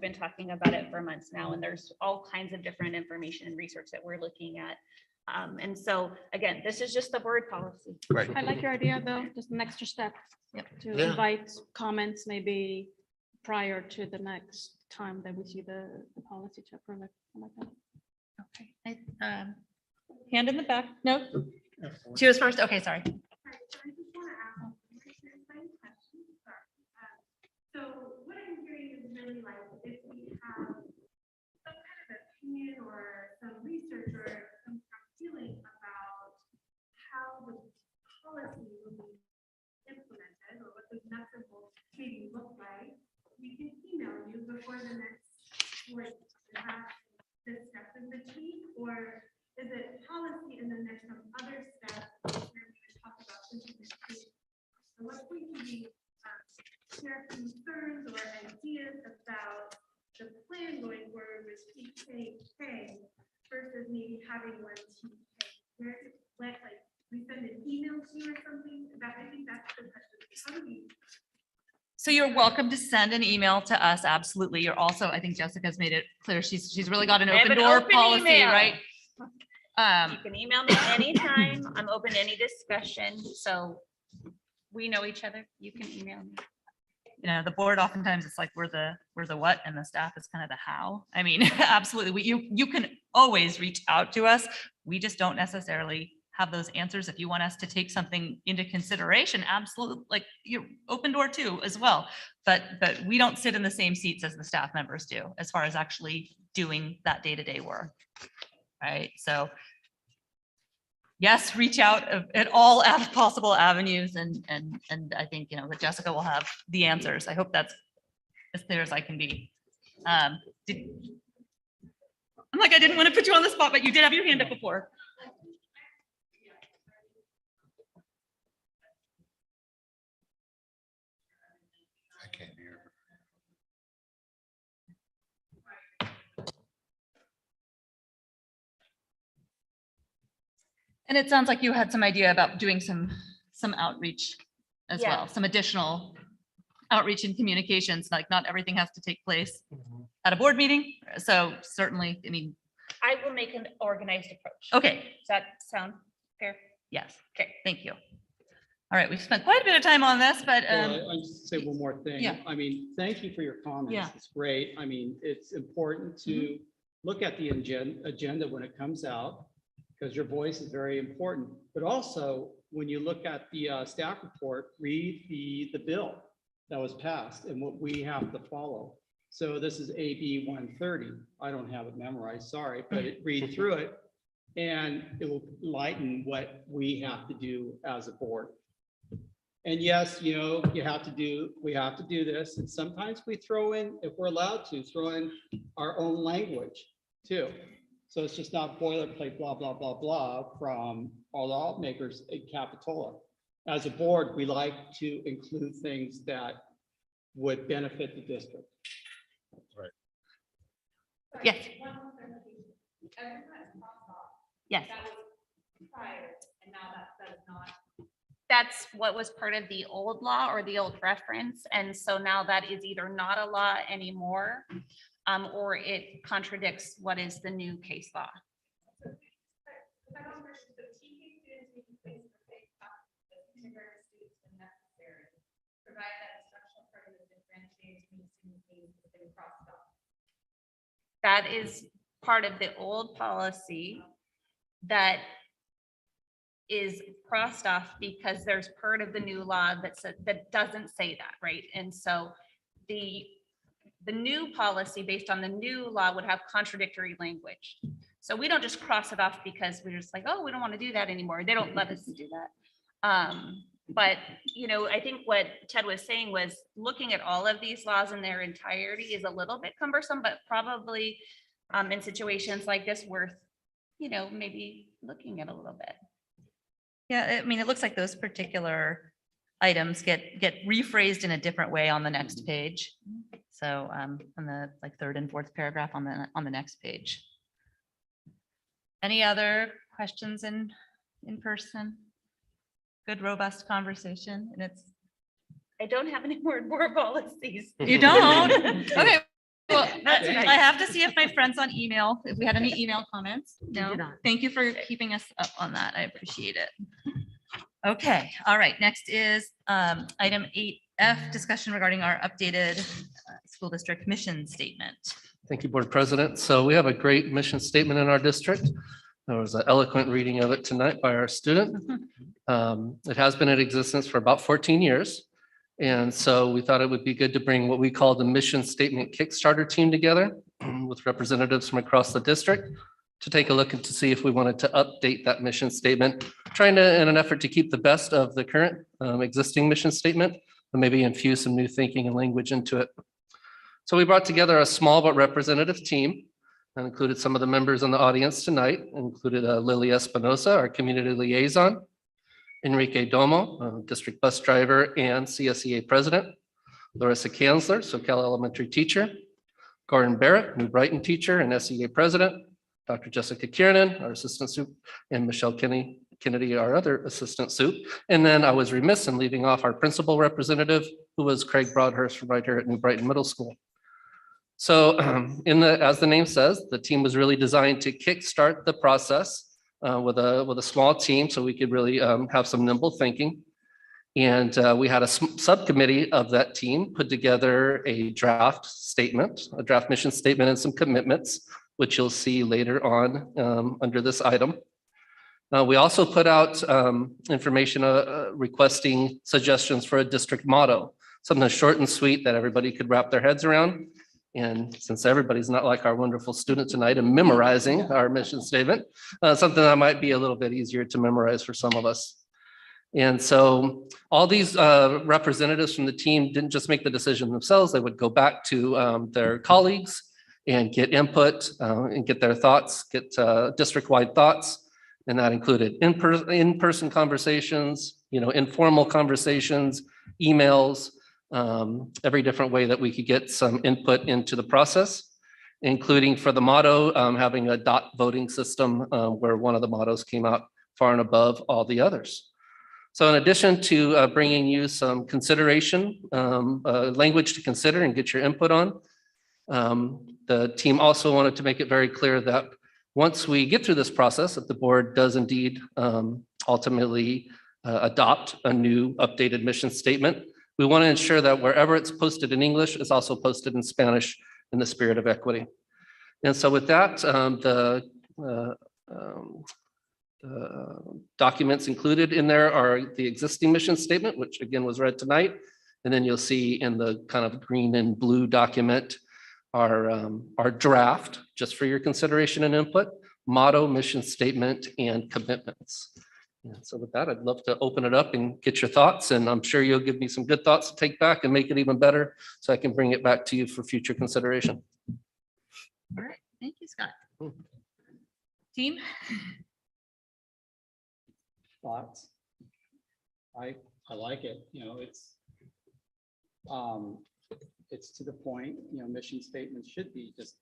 been talking about it for months now, and there's all kinds of different information and research that we're looking at. And so again, this is just the board policy. Right. I like your idea though, just an extra step to invite comments maybe prior to the next time that we see the policy to approve it. I like that. Okay. Hand in the back. No. She was first. Okay, sorry. So what I'm hearing is really like if we have some kind of opinion or some research or some feeling about how the policy will be implemented or what the nuts and bolts maybe look like, we can email you before the next board perhaps the steps in between, or is it policy and then there's some other steps where we would talk about implementation? So what's going to be share concerns or ideas about the plan going forward with TK versus maybe having one TK? Where it went, like we send an email to you or something, that I think that's the question. How do we? So you're welcome to send an email to us. Absolutely. You're also, I think Jessica's made it clear. She's really got an I have open an door open policy, email. right? You can email me anytime. I'm open to any discussion. So we know each other. You can email me. You know, the board oftentimes it's like we're the what and the staff is kind of the how. I mean, absolutely. You can always reach out to us. We just don't necessarily have those answers. If you want us to take something into consideration, absolutely, like you're open door too as well. But we don't sit in the same seats as the staff members do as far as actually doing that day-to-day work. Right. So yes, reach out at all possible avenues and I think, you know, that Jessica will have the answers. I hope that's as clear as I can be. I'm like, I didn't want to put you on the spot, but you did have your hand up before. I can't hear. And it sounds like you had some idea about doing some outreach as Yeah. well, some additional outreach and communications, like not everything has to take place at a board meeting. So certainly, I mean, I will make an organized approach. okay, Does that sound fair? yes, Okay. thank you. All right, we've spent quite a bit of time on this, but Well, I just say one more thing. yeah. I mean, thank you for your comments. Yeah. It's great. I mean, it's important to look at the agenda when it comes out, because your voice is very important. But also, when you look at the staff report, read the bill that was passed and what we have to follow. So this is AB 130. I don't have it memorized, sorry, but read through it and it will lighten what we have to do as a board. And yes, you know, we have to do this. And sometimes we throw in, if we're allowed to, throw in our own language too. So it's just not boilerplate, blah, blah, blah, blah from all the lawmakers in Capitola. As a board, we like to include things that would benefit the district. Right. Yes. Yes. That's what was part of the old law or the old reference. And so now that is either not a law anymore, or it contradicts what is the new case law. That is part of the old policy that is crossed off because there's part of the new law that doesn't say that, right? And so the new policy based on the new law would have contradictory language. So we don't just cross it off because we're just like, oh, we don't want to do that anymore. They don't let us do that. But, you know, I think what Ted was saying was looking at all of these laws in their entirety is a little bit cumbersome, but probably in situations like this worth, you know, maybe looking at a little bit. Yeah, I mean, it looks like those particular items get rephrased in a different way on the next page. So on the like third and fourth paragraph on the next page. Any other questions in person? Good, robust conversation, and it's. I don't have any more board policies. You don't? Okay. Well, Not tonight. I have to see if my friends on email, if we had any email comments. No, do not. thank you for keeping us up on that. I appreciate it. Okay, all right, next is item 8F, discussion regarding our updated school district mission statement. Thank you, Board President. So we have a great mission statement in our district. There was an eloquent reading of it tonight by our student. It has been in existence for about 14 years. And so we thought it would be good to bring what we call the mission statement Kickstarter team together with representatives from across the district to take a look and to see if we wanted to update that mission statement, trying to, in an effort to keep the best of the current existing mission statement, but maybe infuse some new thinking and language into it. So we brought together a small but representative team. That included some of the members in the audience tonight, included Lily Espinosa, our community liaison, Enrique Domo, district bus driver and CSEA president, Larissa Kanzler, SoCal elementary teacher, Gordon Barrett, New Brighton teacher and SEA president, Dr. Jessica Kiernan, our assistant soup, and Michelle Kennedy, our other assistant soup. And then I was remiss in leaving off our principal representative, who was Craig Broadhurst from right here at New Brighton Middle School. So as the name says, the team was really designed to kickstart the process with a small team so we could really have some nimble thinking. And we had a subcommittee of that team put together a draft statement, a draft mission statement and some commitments, which you'll see later on under this item. We also put out information requesting suggestions for a district motto, something short and sweet that everybody could wrap their heads around. And since everybody's not like our wonderful student tonight and memorizing our mission statement, something that might be a little bit easier to memorize for some of us. And so all these representatives from the team didn't just make the decision themselves. They would go back to their colleagues and get input and get their thoughts, get district-wide thoughts. And that included in-person conversations, informal conversations, emails, every different way that we could get some input into the process, including for the motto, having a dot voting system where one of the mottos came out far and above all the others. So in addition to bringing you some consideration, language to consider and get your input on, the team also wanted to make it very clear that once we get through this process, that the board does indeed ultimately adopt a new updated mission statement, we want to ensure that wherever it's posted in English, it's also posted in Spanish in the spirit of equity. And so with that, the documents included in there are the existing mission statement, which again was read tonight. And then you'll see in the kind of green and blue document our draft, just for your consideration and input, motto, mission statement, and commitments. And so with that, I'd love to open it up and get your thoughts. And I'm sure you'll give me some good thoughts to take back and make it even better so I can bring it back to you for future consideration. All right, thank you, Scott. Team? Thoughts? I like it. It's to the point. Mission statements should be just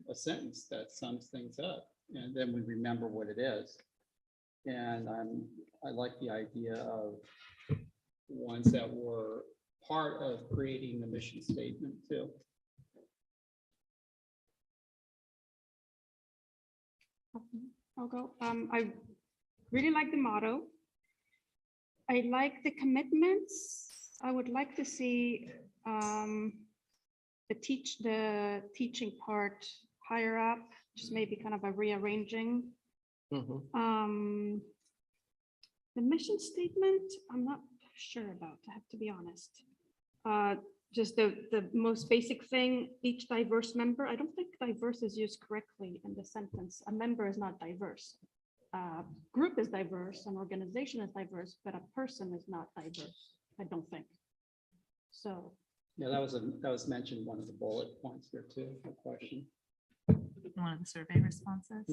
a sentence that sums things up, and then we remember what it is. And I like the idea of ones that were part of creating the mission statement too. I'll go. I really like the motto. I like the commitments. I would like to see the teaching part higher up, just maybe kind of a rearranging. The mission statement, I'm not sure about, I have to be honest. Just the most basic thing, each diverse member, I don't think diverse is used correctly in the sentence. A member is not diverse. Group is diverse, an organization is diverse, but a person is not diverse, I don't think. So. Yeah, that was mentioned one of the bullet points here too, the question. One of the survey responses.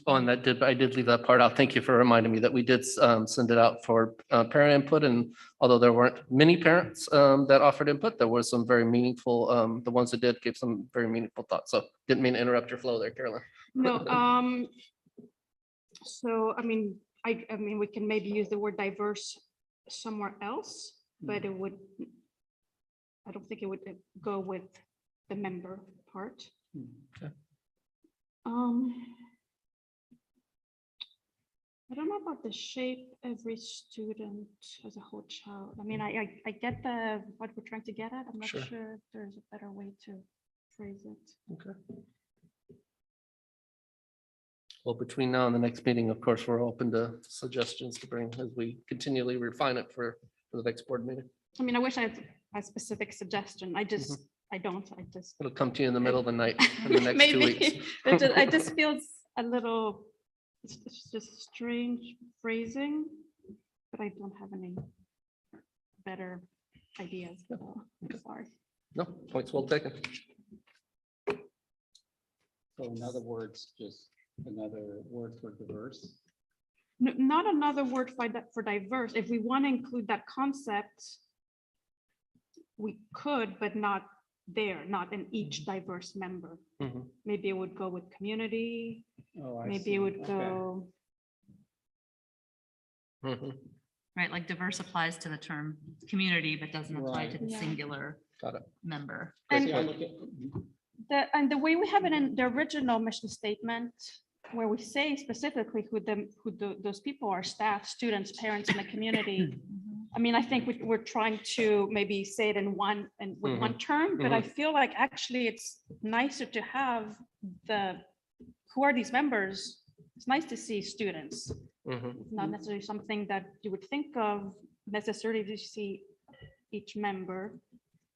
Oh, and I did leave that part out. Thank you for reminding me that we did send it out for parent input. And although there weren't many parents that offered input, there was some very meaningful, the ones that did gave some very meaningful thoughts. So didn't mean to interrupt your flow there, Carolyn. No, so I mean, we can maybe use the word diverse somewhere else, but it would, I don't think it would go with the member part. Okay. I don't know about the shape every student as a whole child. I mean, I get what we're trying to get at. I'm not sure if there's a better way to phrase it. Okay. Well, between now and the next meeting, of course, we're open to suggestions to bring as we continually refine it for the next board meeting. I mean, I wish I had a specific suggestion. I just, I don't. It'll come to you in the middle of the night in the next 2 weeks. It just feels a little, it's just strange phrasing, but I don't have any better ideas. So I'm sorry. No, points well taken. So in other words, just another word for diverse. Not another word for diverse. If we want to include that concept, we could, but not there, not in each diverse member. Maybe it would go with community. Oh, I Maybe see. it would Okay. go. Right, like diverse applies to the term community, but doesn't apply to Right. the Yeah. singular Got it. member. And See, I look at- and the way we have it in the original mission statement, where we say specifically those people are: staff, students, parents, and the community. I mean, I think we're trying to maybe say it in with one term, but I feel like actually it's nicer to have who are these members? It's nice to see students. It's not necessarily something that you would think of necessarily to see each member.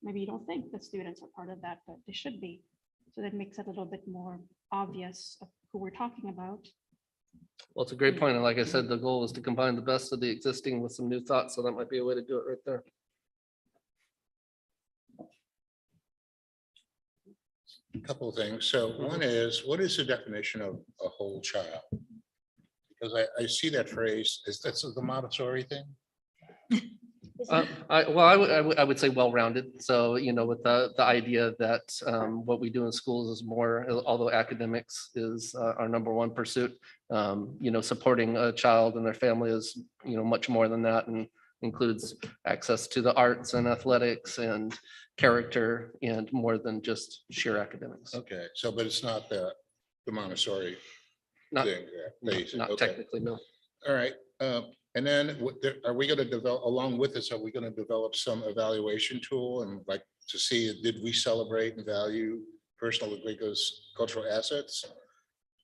Maybe you don't think that students are part of that, but they should be. So that makes it a little bit more obvious of who we're talking about. Well, it's a great point. And like I said, the goal is to combine the best of the existing with some new thoughts. So that might be a way to do it right there. A couple of things. So one is, what is the definition of a whole child? Because I see that phrase, that's the Montessori thing? I would say well-rounded. So, with the idea that what we do in schools is more, although academics is our number one pursuit, supporting a child and their family is, much more than that, and includes access to the arts and athletics and character and more than just sheer academics. Okay, so, but it's not the Montessori Not, thing. Basic, not okay. technically, no. All right, and then are we gonna develop, along with this, are we gonna develop some evaluation tool and like to see, did we celebrate and value personal Linguist cultural assets?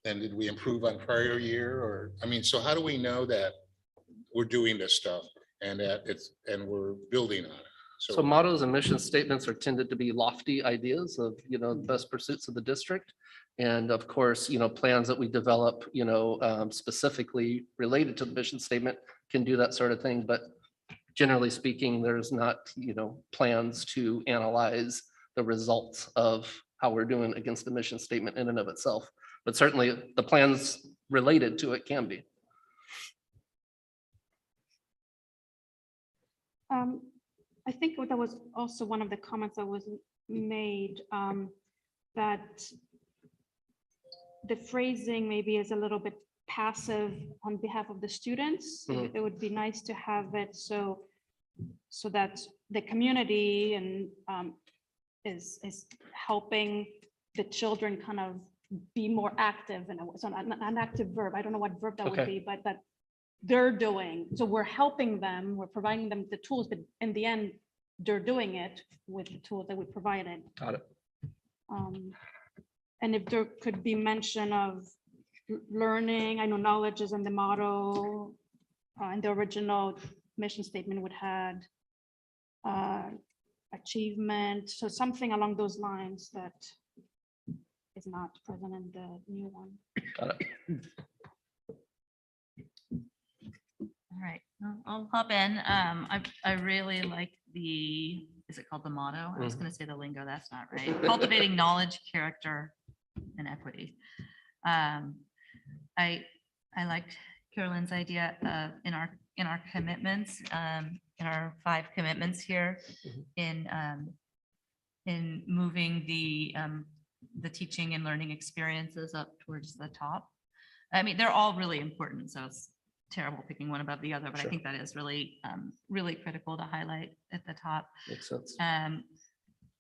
And did we improve on prior year, or, I mean, so how do we know that we're doing this stuff and that we're building on it? So mottos and mission statements are tended to be lofty ideas of, the best pursuits of the district. And of course, plans that we develop, specifically related to the mission statement can do that sort of thing. But generally speaking, there's not, plans to analyze the results of how we're doing against the mission statement in and of itself. But certainly the plans related to it can be. I think that was also one of the comments that was made, that the phrasing maybe is a little bit passive on behalf of the students. It would be nice to have it so that the community and is helping the children kind of be more active, and it's an active verb. I don't know what verb that would be, but that they're doing. So we're helping them, we're providing them the tools, but in the end, they're doing it with the tools that we provided. Got it. And if there could be mention of learning, I know knowledge is in the motto, and the original mission statement would had achievement, so something along those lines that is not present in the new one. Got it. All right, I'll hop in. I really like is it called the motto? I was gonna say the lingo, that's not right. Cultivating knowledge, character, and equity. I liked Carolyn's idea in our commitments, in our 5 commitments here, in moving the teaching and learning experiences up towards the top. I mean, they're all really important, so it's terrible picking one above the other, but I think that is really, really critical to highlight at the top. Makes sense. And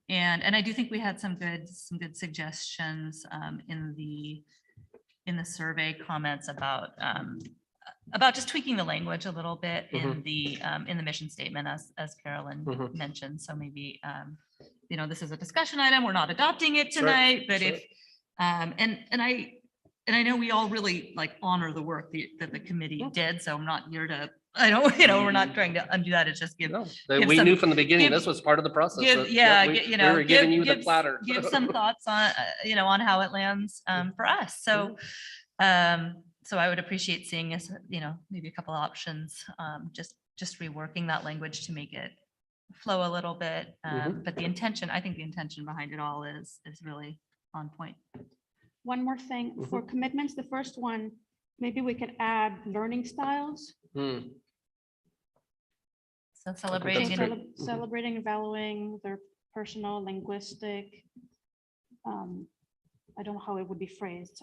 I do think we had some good suggestions in the survey comments about just tweaking the language a little bit in the mission statement, as Carolyn mentioned. So maybe this is a discussion item. We're not adopting it tonight, but if and I know we all really honor the work that the committee did. So I'm not here to, we're not trying to undo that. It's just we knew from the beginning this was part of the process. We were giving you the platter. Give some thoughts on, on how it lands for us. So, so I would appreciate seeing us, maybe a couple of options, just reworking that language to make it flow a little bit. But I think the intention behind it all is really on point. one more thing for commitments. The first one, maybe we could add learning styles. So celebrating So and celebrating and valuing their personal linguistic. I don't know how it would be phrased,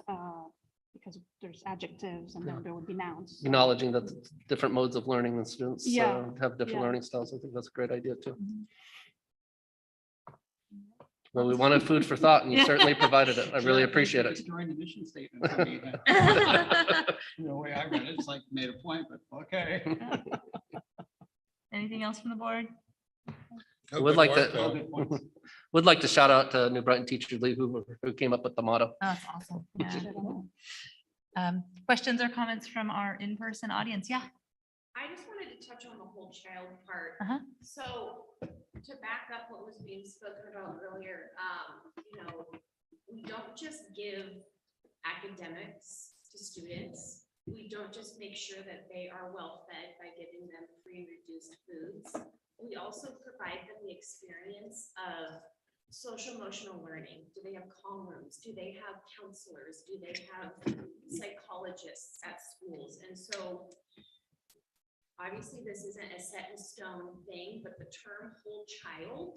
because there's adjectives and then there would be nouns. so- Acknowledging that different modes of learning and students Yeah, have different yeah. learning styles. I think that's a great idea too. Well, we wanted food for thought and you certainly provided it. I really appreciate it. During the mission statement. to me, that- The way I read it, it's like made a point, but okay. anything else from the board? Oh, Would good like work, to, though. would like to shout out to New Brighton Teacher Lee, who came up with the motto. Oh, that's awesome. Yeah. Questions or comments from our in-person audience? Yeah. I just wanted to touch on the whole child part. Uh-huh. So to back up what was being spoken about earlier, we don't just give academics to students. We don't just make sure that they are well fed by giving them free and reduced foods. We also provide them the experience of social emotional learning. Do they have calm rooms? Do they have counselors? Do they have psychologists at schools? And so obviously this isn't a set in stone thing, but the term whole child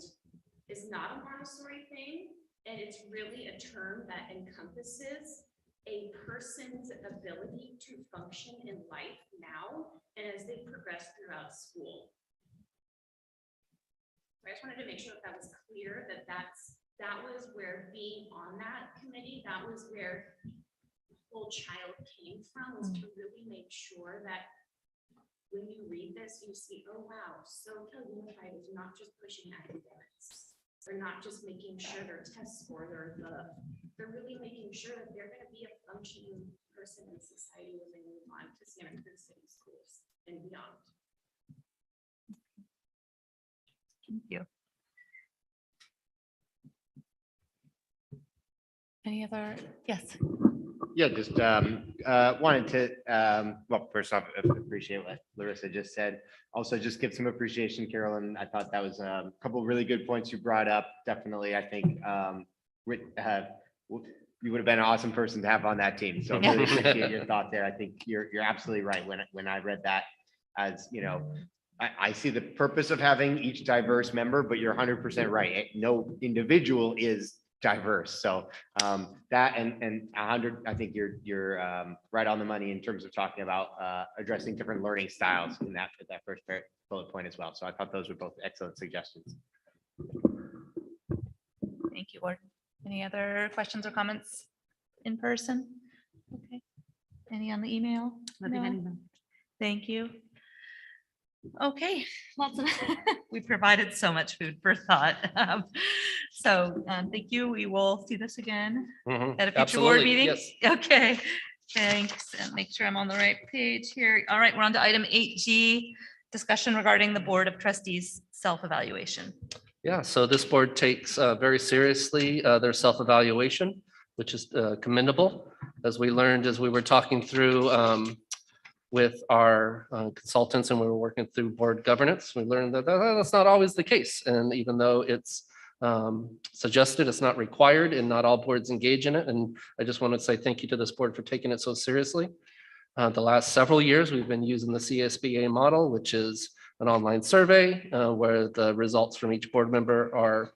is not a Montessori thing. And it's really a term that encompasses a person's ability to function in life now and as they progress throughout school. I just wanted to make sure that was clear, that was where being on that committee, that was where the whole child came from, was to really make sure that when you read this, you see, oh wow, SoCal Unified is not just pushing academics. They're not just making sure their test scores are good. They're really making sure that they're going to be a functioning person in society when they move on to Santa Cruz City schools and beyond. Thank you. Any other? Yes. Yeah, just wanted to, well, first off, appreciate what Larissa just said. Also, just give some appreciation, Carolyn. I thought that was a couple of really good points you brought up. Definitely, I think you would have been an awesome person to have on that team. So I really appreciate your thought there. I think you're absolutely right. When I read that, as you know, I see the purpose of having each diverse member, but you're 100% right. No individual is diverse. So that and 100, I think you're right on the money in terms of talking about addressing different learning styles in that first bullet point as well. So I thought those were both excellent suggestions. Thank you, Ward. Any other questions or comments in person? Okay. Any on the email? No? Thank you. Okay, lots of, we provided so much food for thought. So thank you. We will see this again at a future board Absolutely, meeting. yes. Okay, thanks. And make sure I'm on the right page here. All right, we're on to item 8G, discussion regarding the Board of Trustees self-evaluation. Yeah, so this board takes very seriously their self-evaluation, which is commendable. As we learned as we were talking through with our consultants and we were working through board governance, we learned that that's not always the case. And even though it's suggested, it's not required and not all boards engage in it. And I just want to say thank you to this board for taking it so seriously. The last several years, we've been using the CSBA model, which is an online survey where the results from each board member are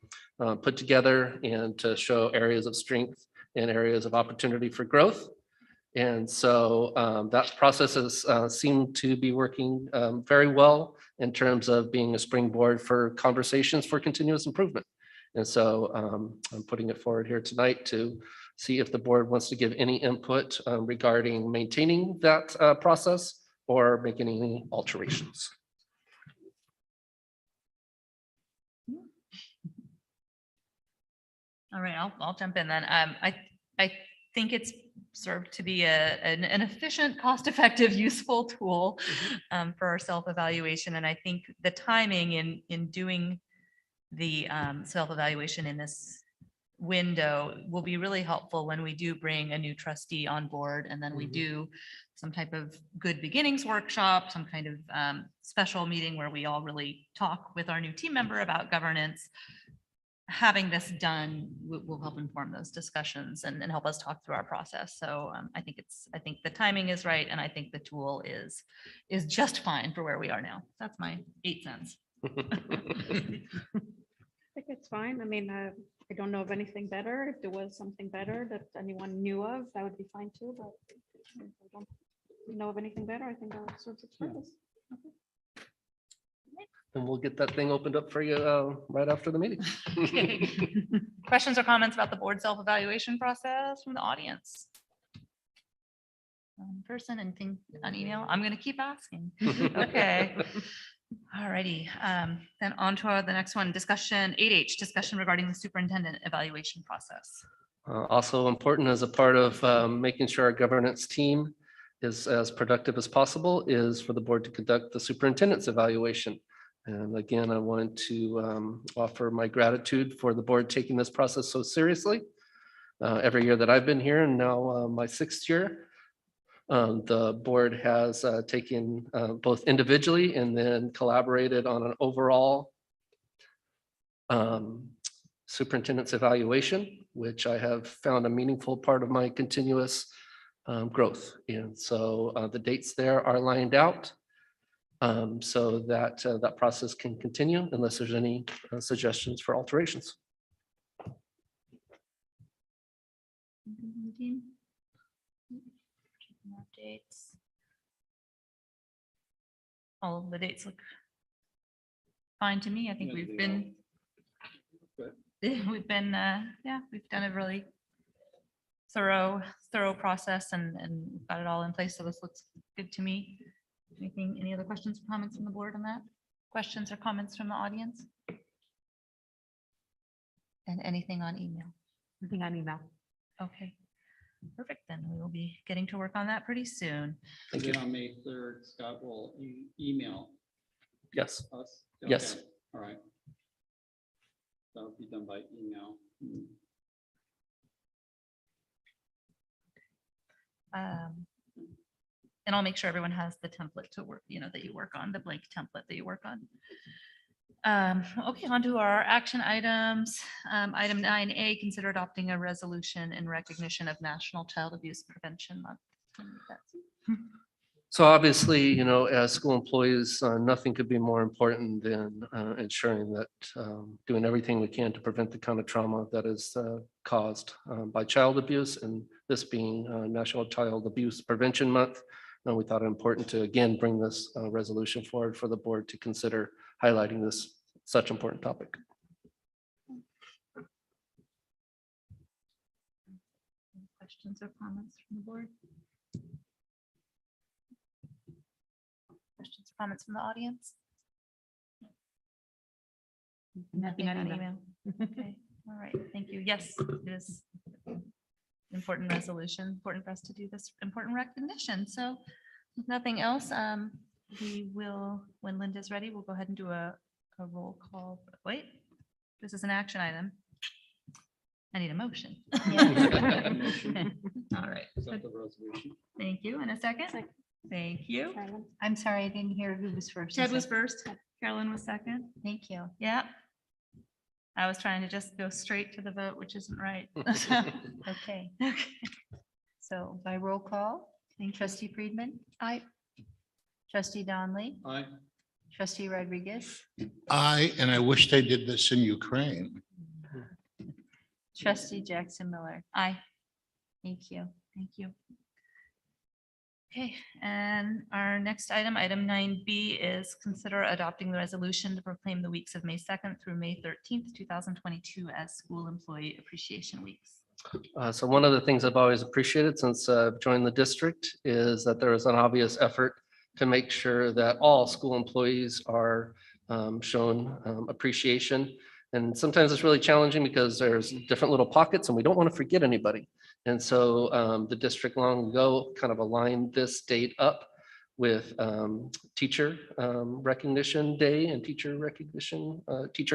put together and to show areas of strength and areas of opportunity for growth. And so that process has seemed to be working very well in terms of being a springboard for conversations for continuous improvement. And so I'm putting it forward here tonight to see if the board wants to give any input regarding maintaining that process or making any alterations. All right, I'll jump in then. I think it's served to be an efficient, cost-effective, useful tool for our self-evaluation. And I think the timing in doing the self-evaluation in this window will be really helpful when we do bring a new trustee on board and then we do some type of good beginnings workshop, some kind of special meeting where we all really talk with our new team member about governance. having this done will help inform those discussions and help us talk through our process. So I think the timing is right, and I think the tool is just fine for where we are now. That's my 8 cents. I think it's fine. I mean, I don't know of anything better. If there was something better that anyone knew of, that would be fine too, but if I don't know of anything better, I think that serves its purpose. And we'll get that thing opened up for you right after the meeting. Questions or comments about the board self-evaluation process from the audience? In person, anything on email? I'm going to keep asking. Okay. All righty. Then on to the next one, discussion 8H, discussion regarding the superintendent evaluation process. Also important as a part of making sure our governance team is as productive as possible is for the board to conduct the superintendent's evaluation. And again, I wanted to offer my gratitude for the board taking this process so seriously. Every year that I've been here, and now my 6th year, the board has taken both individually and then collaborated on an overall superintendent's evaluation, which I have found a meaningful part of my continuous growth. And so the dates there are lined out so that that process can continue unless there's any suggestions for alterations. Dates. All of the dates look fine to me. I think we've been, yeah, we've done a really thorough process and got it all in place. So this looks good to me. Any other questions or comments from the board on that? Questions or comments from the audience? And anything on email? Nothing on email. Okay. Perfect. Then we will be getting to work on that pretty soon. And then on May 3rd, Scott will email Yes. us. Yes. Okay, all right. That'll be done by email. And I'll make sure everyone has the template to work, that you work on, the blank template that you work on. Okay, on to our action items. Item 9A, consider adopting a resolution in recognition of National Child Abuse Prevention Month. So obviously, as school employees, nothing could be more important than ensuring that doing everything we can to prevent the kind of trauma that is caused by child abuse, and this being National Child Abuse Prevention Month. And we thought it important to again bring this resolution forward for the board to consider highlighting this such important topic. Questions or comments from the board? Questions, comments from the audience? Nothing on email. Okay, all right, thank you. Yes, it is important resolution, important for us to do this important recognition. So if nothing else, we will, when Linda's ready, we'll go ahead and do a roll call. Wait, this is an action item. I need a motion. All right. Accept the resolution. Thank you. In a second. Thank you. I'm sorry, I didn't hear who was first. Ted was first. Carolyn was second. Thank you. Yeah. I was trying to just go straight to the vote, which isn't right. Okay. So by roll call, Trustee Friedman. Aye. Trustee Donley. Aye. Trustee Rodriguez. And I wish they did this in Ukraine. Trustee Jackson Miller. Aye. Thank you. Thank you. Okay, and our next item, item 9B, is consider adopting the resolution to proclaim the weeks of May 2nd through May 13th, 2022 as School Employee Appreciation Weeks. So one of the things I've always appreciated since I've joined the district is that there is an obvious effort to make sure that all school employees are shown appreciation. And sometimes it's really challenging because there's different little pockets and we don't want to forget anybody. And so the district long ago kind of aligned this date up with Teacher Recognition Day and Teacher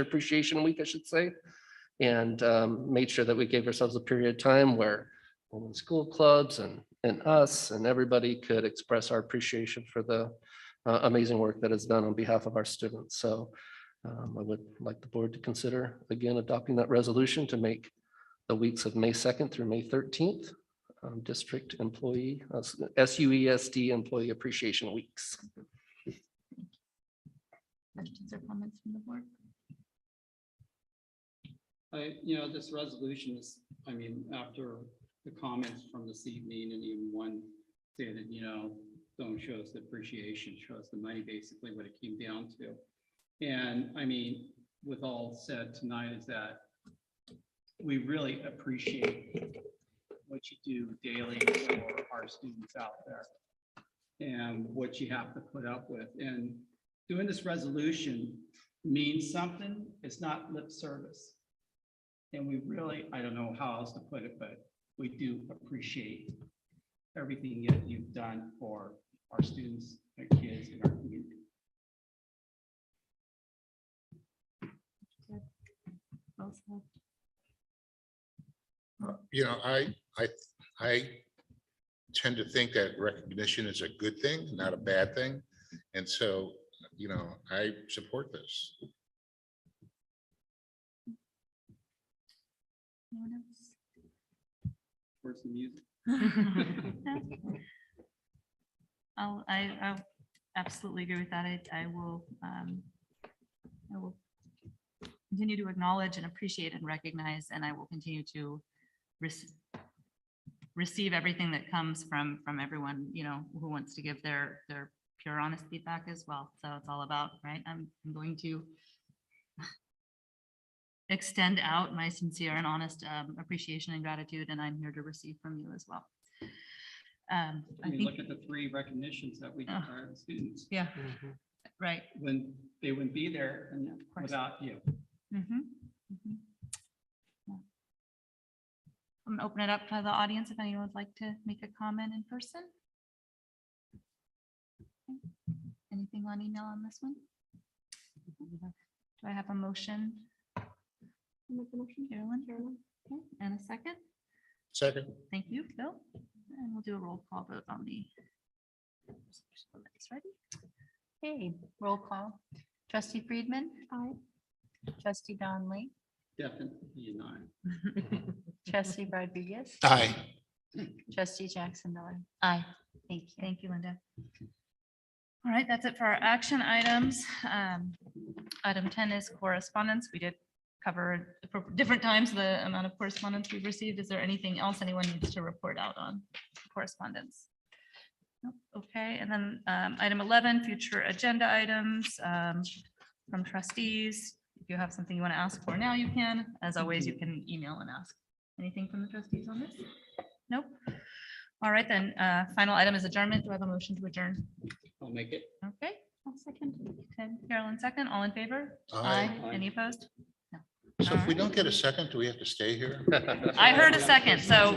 Appreciation Week, I should say, and made sure that we gave ourselves a period of time where school clubs and us and everybody could express our appreciation for the amazing work that is done on behalf of our students. So I would like the board to consider again adopting that resolution to make the weeks of May 2nd through May 13th district employee, SUESD employee appreciation weeks. Questions or comments from the board? This resolution is, after the comments from this evening and even one say that, don't show us the appreciation, show us the money, basically what it came down to. And with all said tonight is that we really appreciate what you do daily for our students out there and what you have to put up with. And doing this resolution means something. It's not lip service. And we really, I don't know how else to put it, but we do appreciate everything that you've done for our students, our kids, and our community. I tend to think that recognition is a good thing, not a bad thing. And so, I support this. Anyone else? For some music. I'll absolutely agree with that. I will continue to acknowledge and appreciate and recognize, and I will continue to receive everything that comes from everyone, who wants to give their pure, honest feedback as well. So it's all about, right? I'm going to extend out my sincere and honest appreciation and gratitude, and I'm here to receive from you as well. I think, look at the 3 recognitions that we give our students. yeah, right. When they wouldn't be there and without you. Mhm, mhm. Yeah. I'm gonna open it up to the audience if anyone would like to make a comment in person. Okay. Anything on email on this one? Do I have a motion? Carolyn? Okay, and a second? Second. Thank you, Phil. And we'll do a roll call vote on the. Ready? Okay, roll call. Trustee Friedman. Aye. Trustee Donnelly. Definitely not. Trustee Rodriguez. Aye. Trustee Jackson Miller. Aye. Thank you. Thank you, Linda. All right, that's it for our action items. Item 10 is correspondence. We did cover for different times the amount of correspondence we've received. Is there anything else anyone needs to report out on correspondence? Nope. Okay, and then item 11, future agenda items from trustees. If you have something you want to ask for now, you can. As always, you can email and ask. Anything from the trustees on this? Nope. All right, then, final item is adjournment. Do I have a motion to adjourn? I'll make it. Okay, I'll second. okay, Carolyn second. All in favor? Aye. Any opposed? No. So if we don't get a second, do we have to stay here? I heard a second, so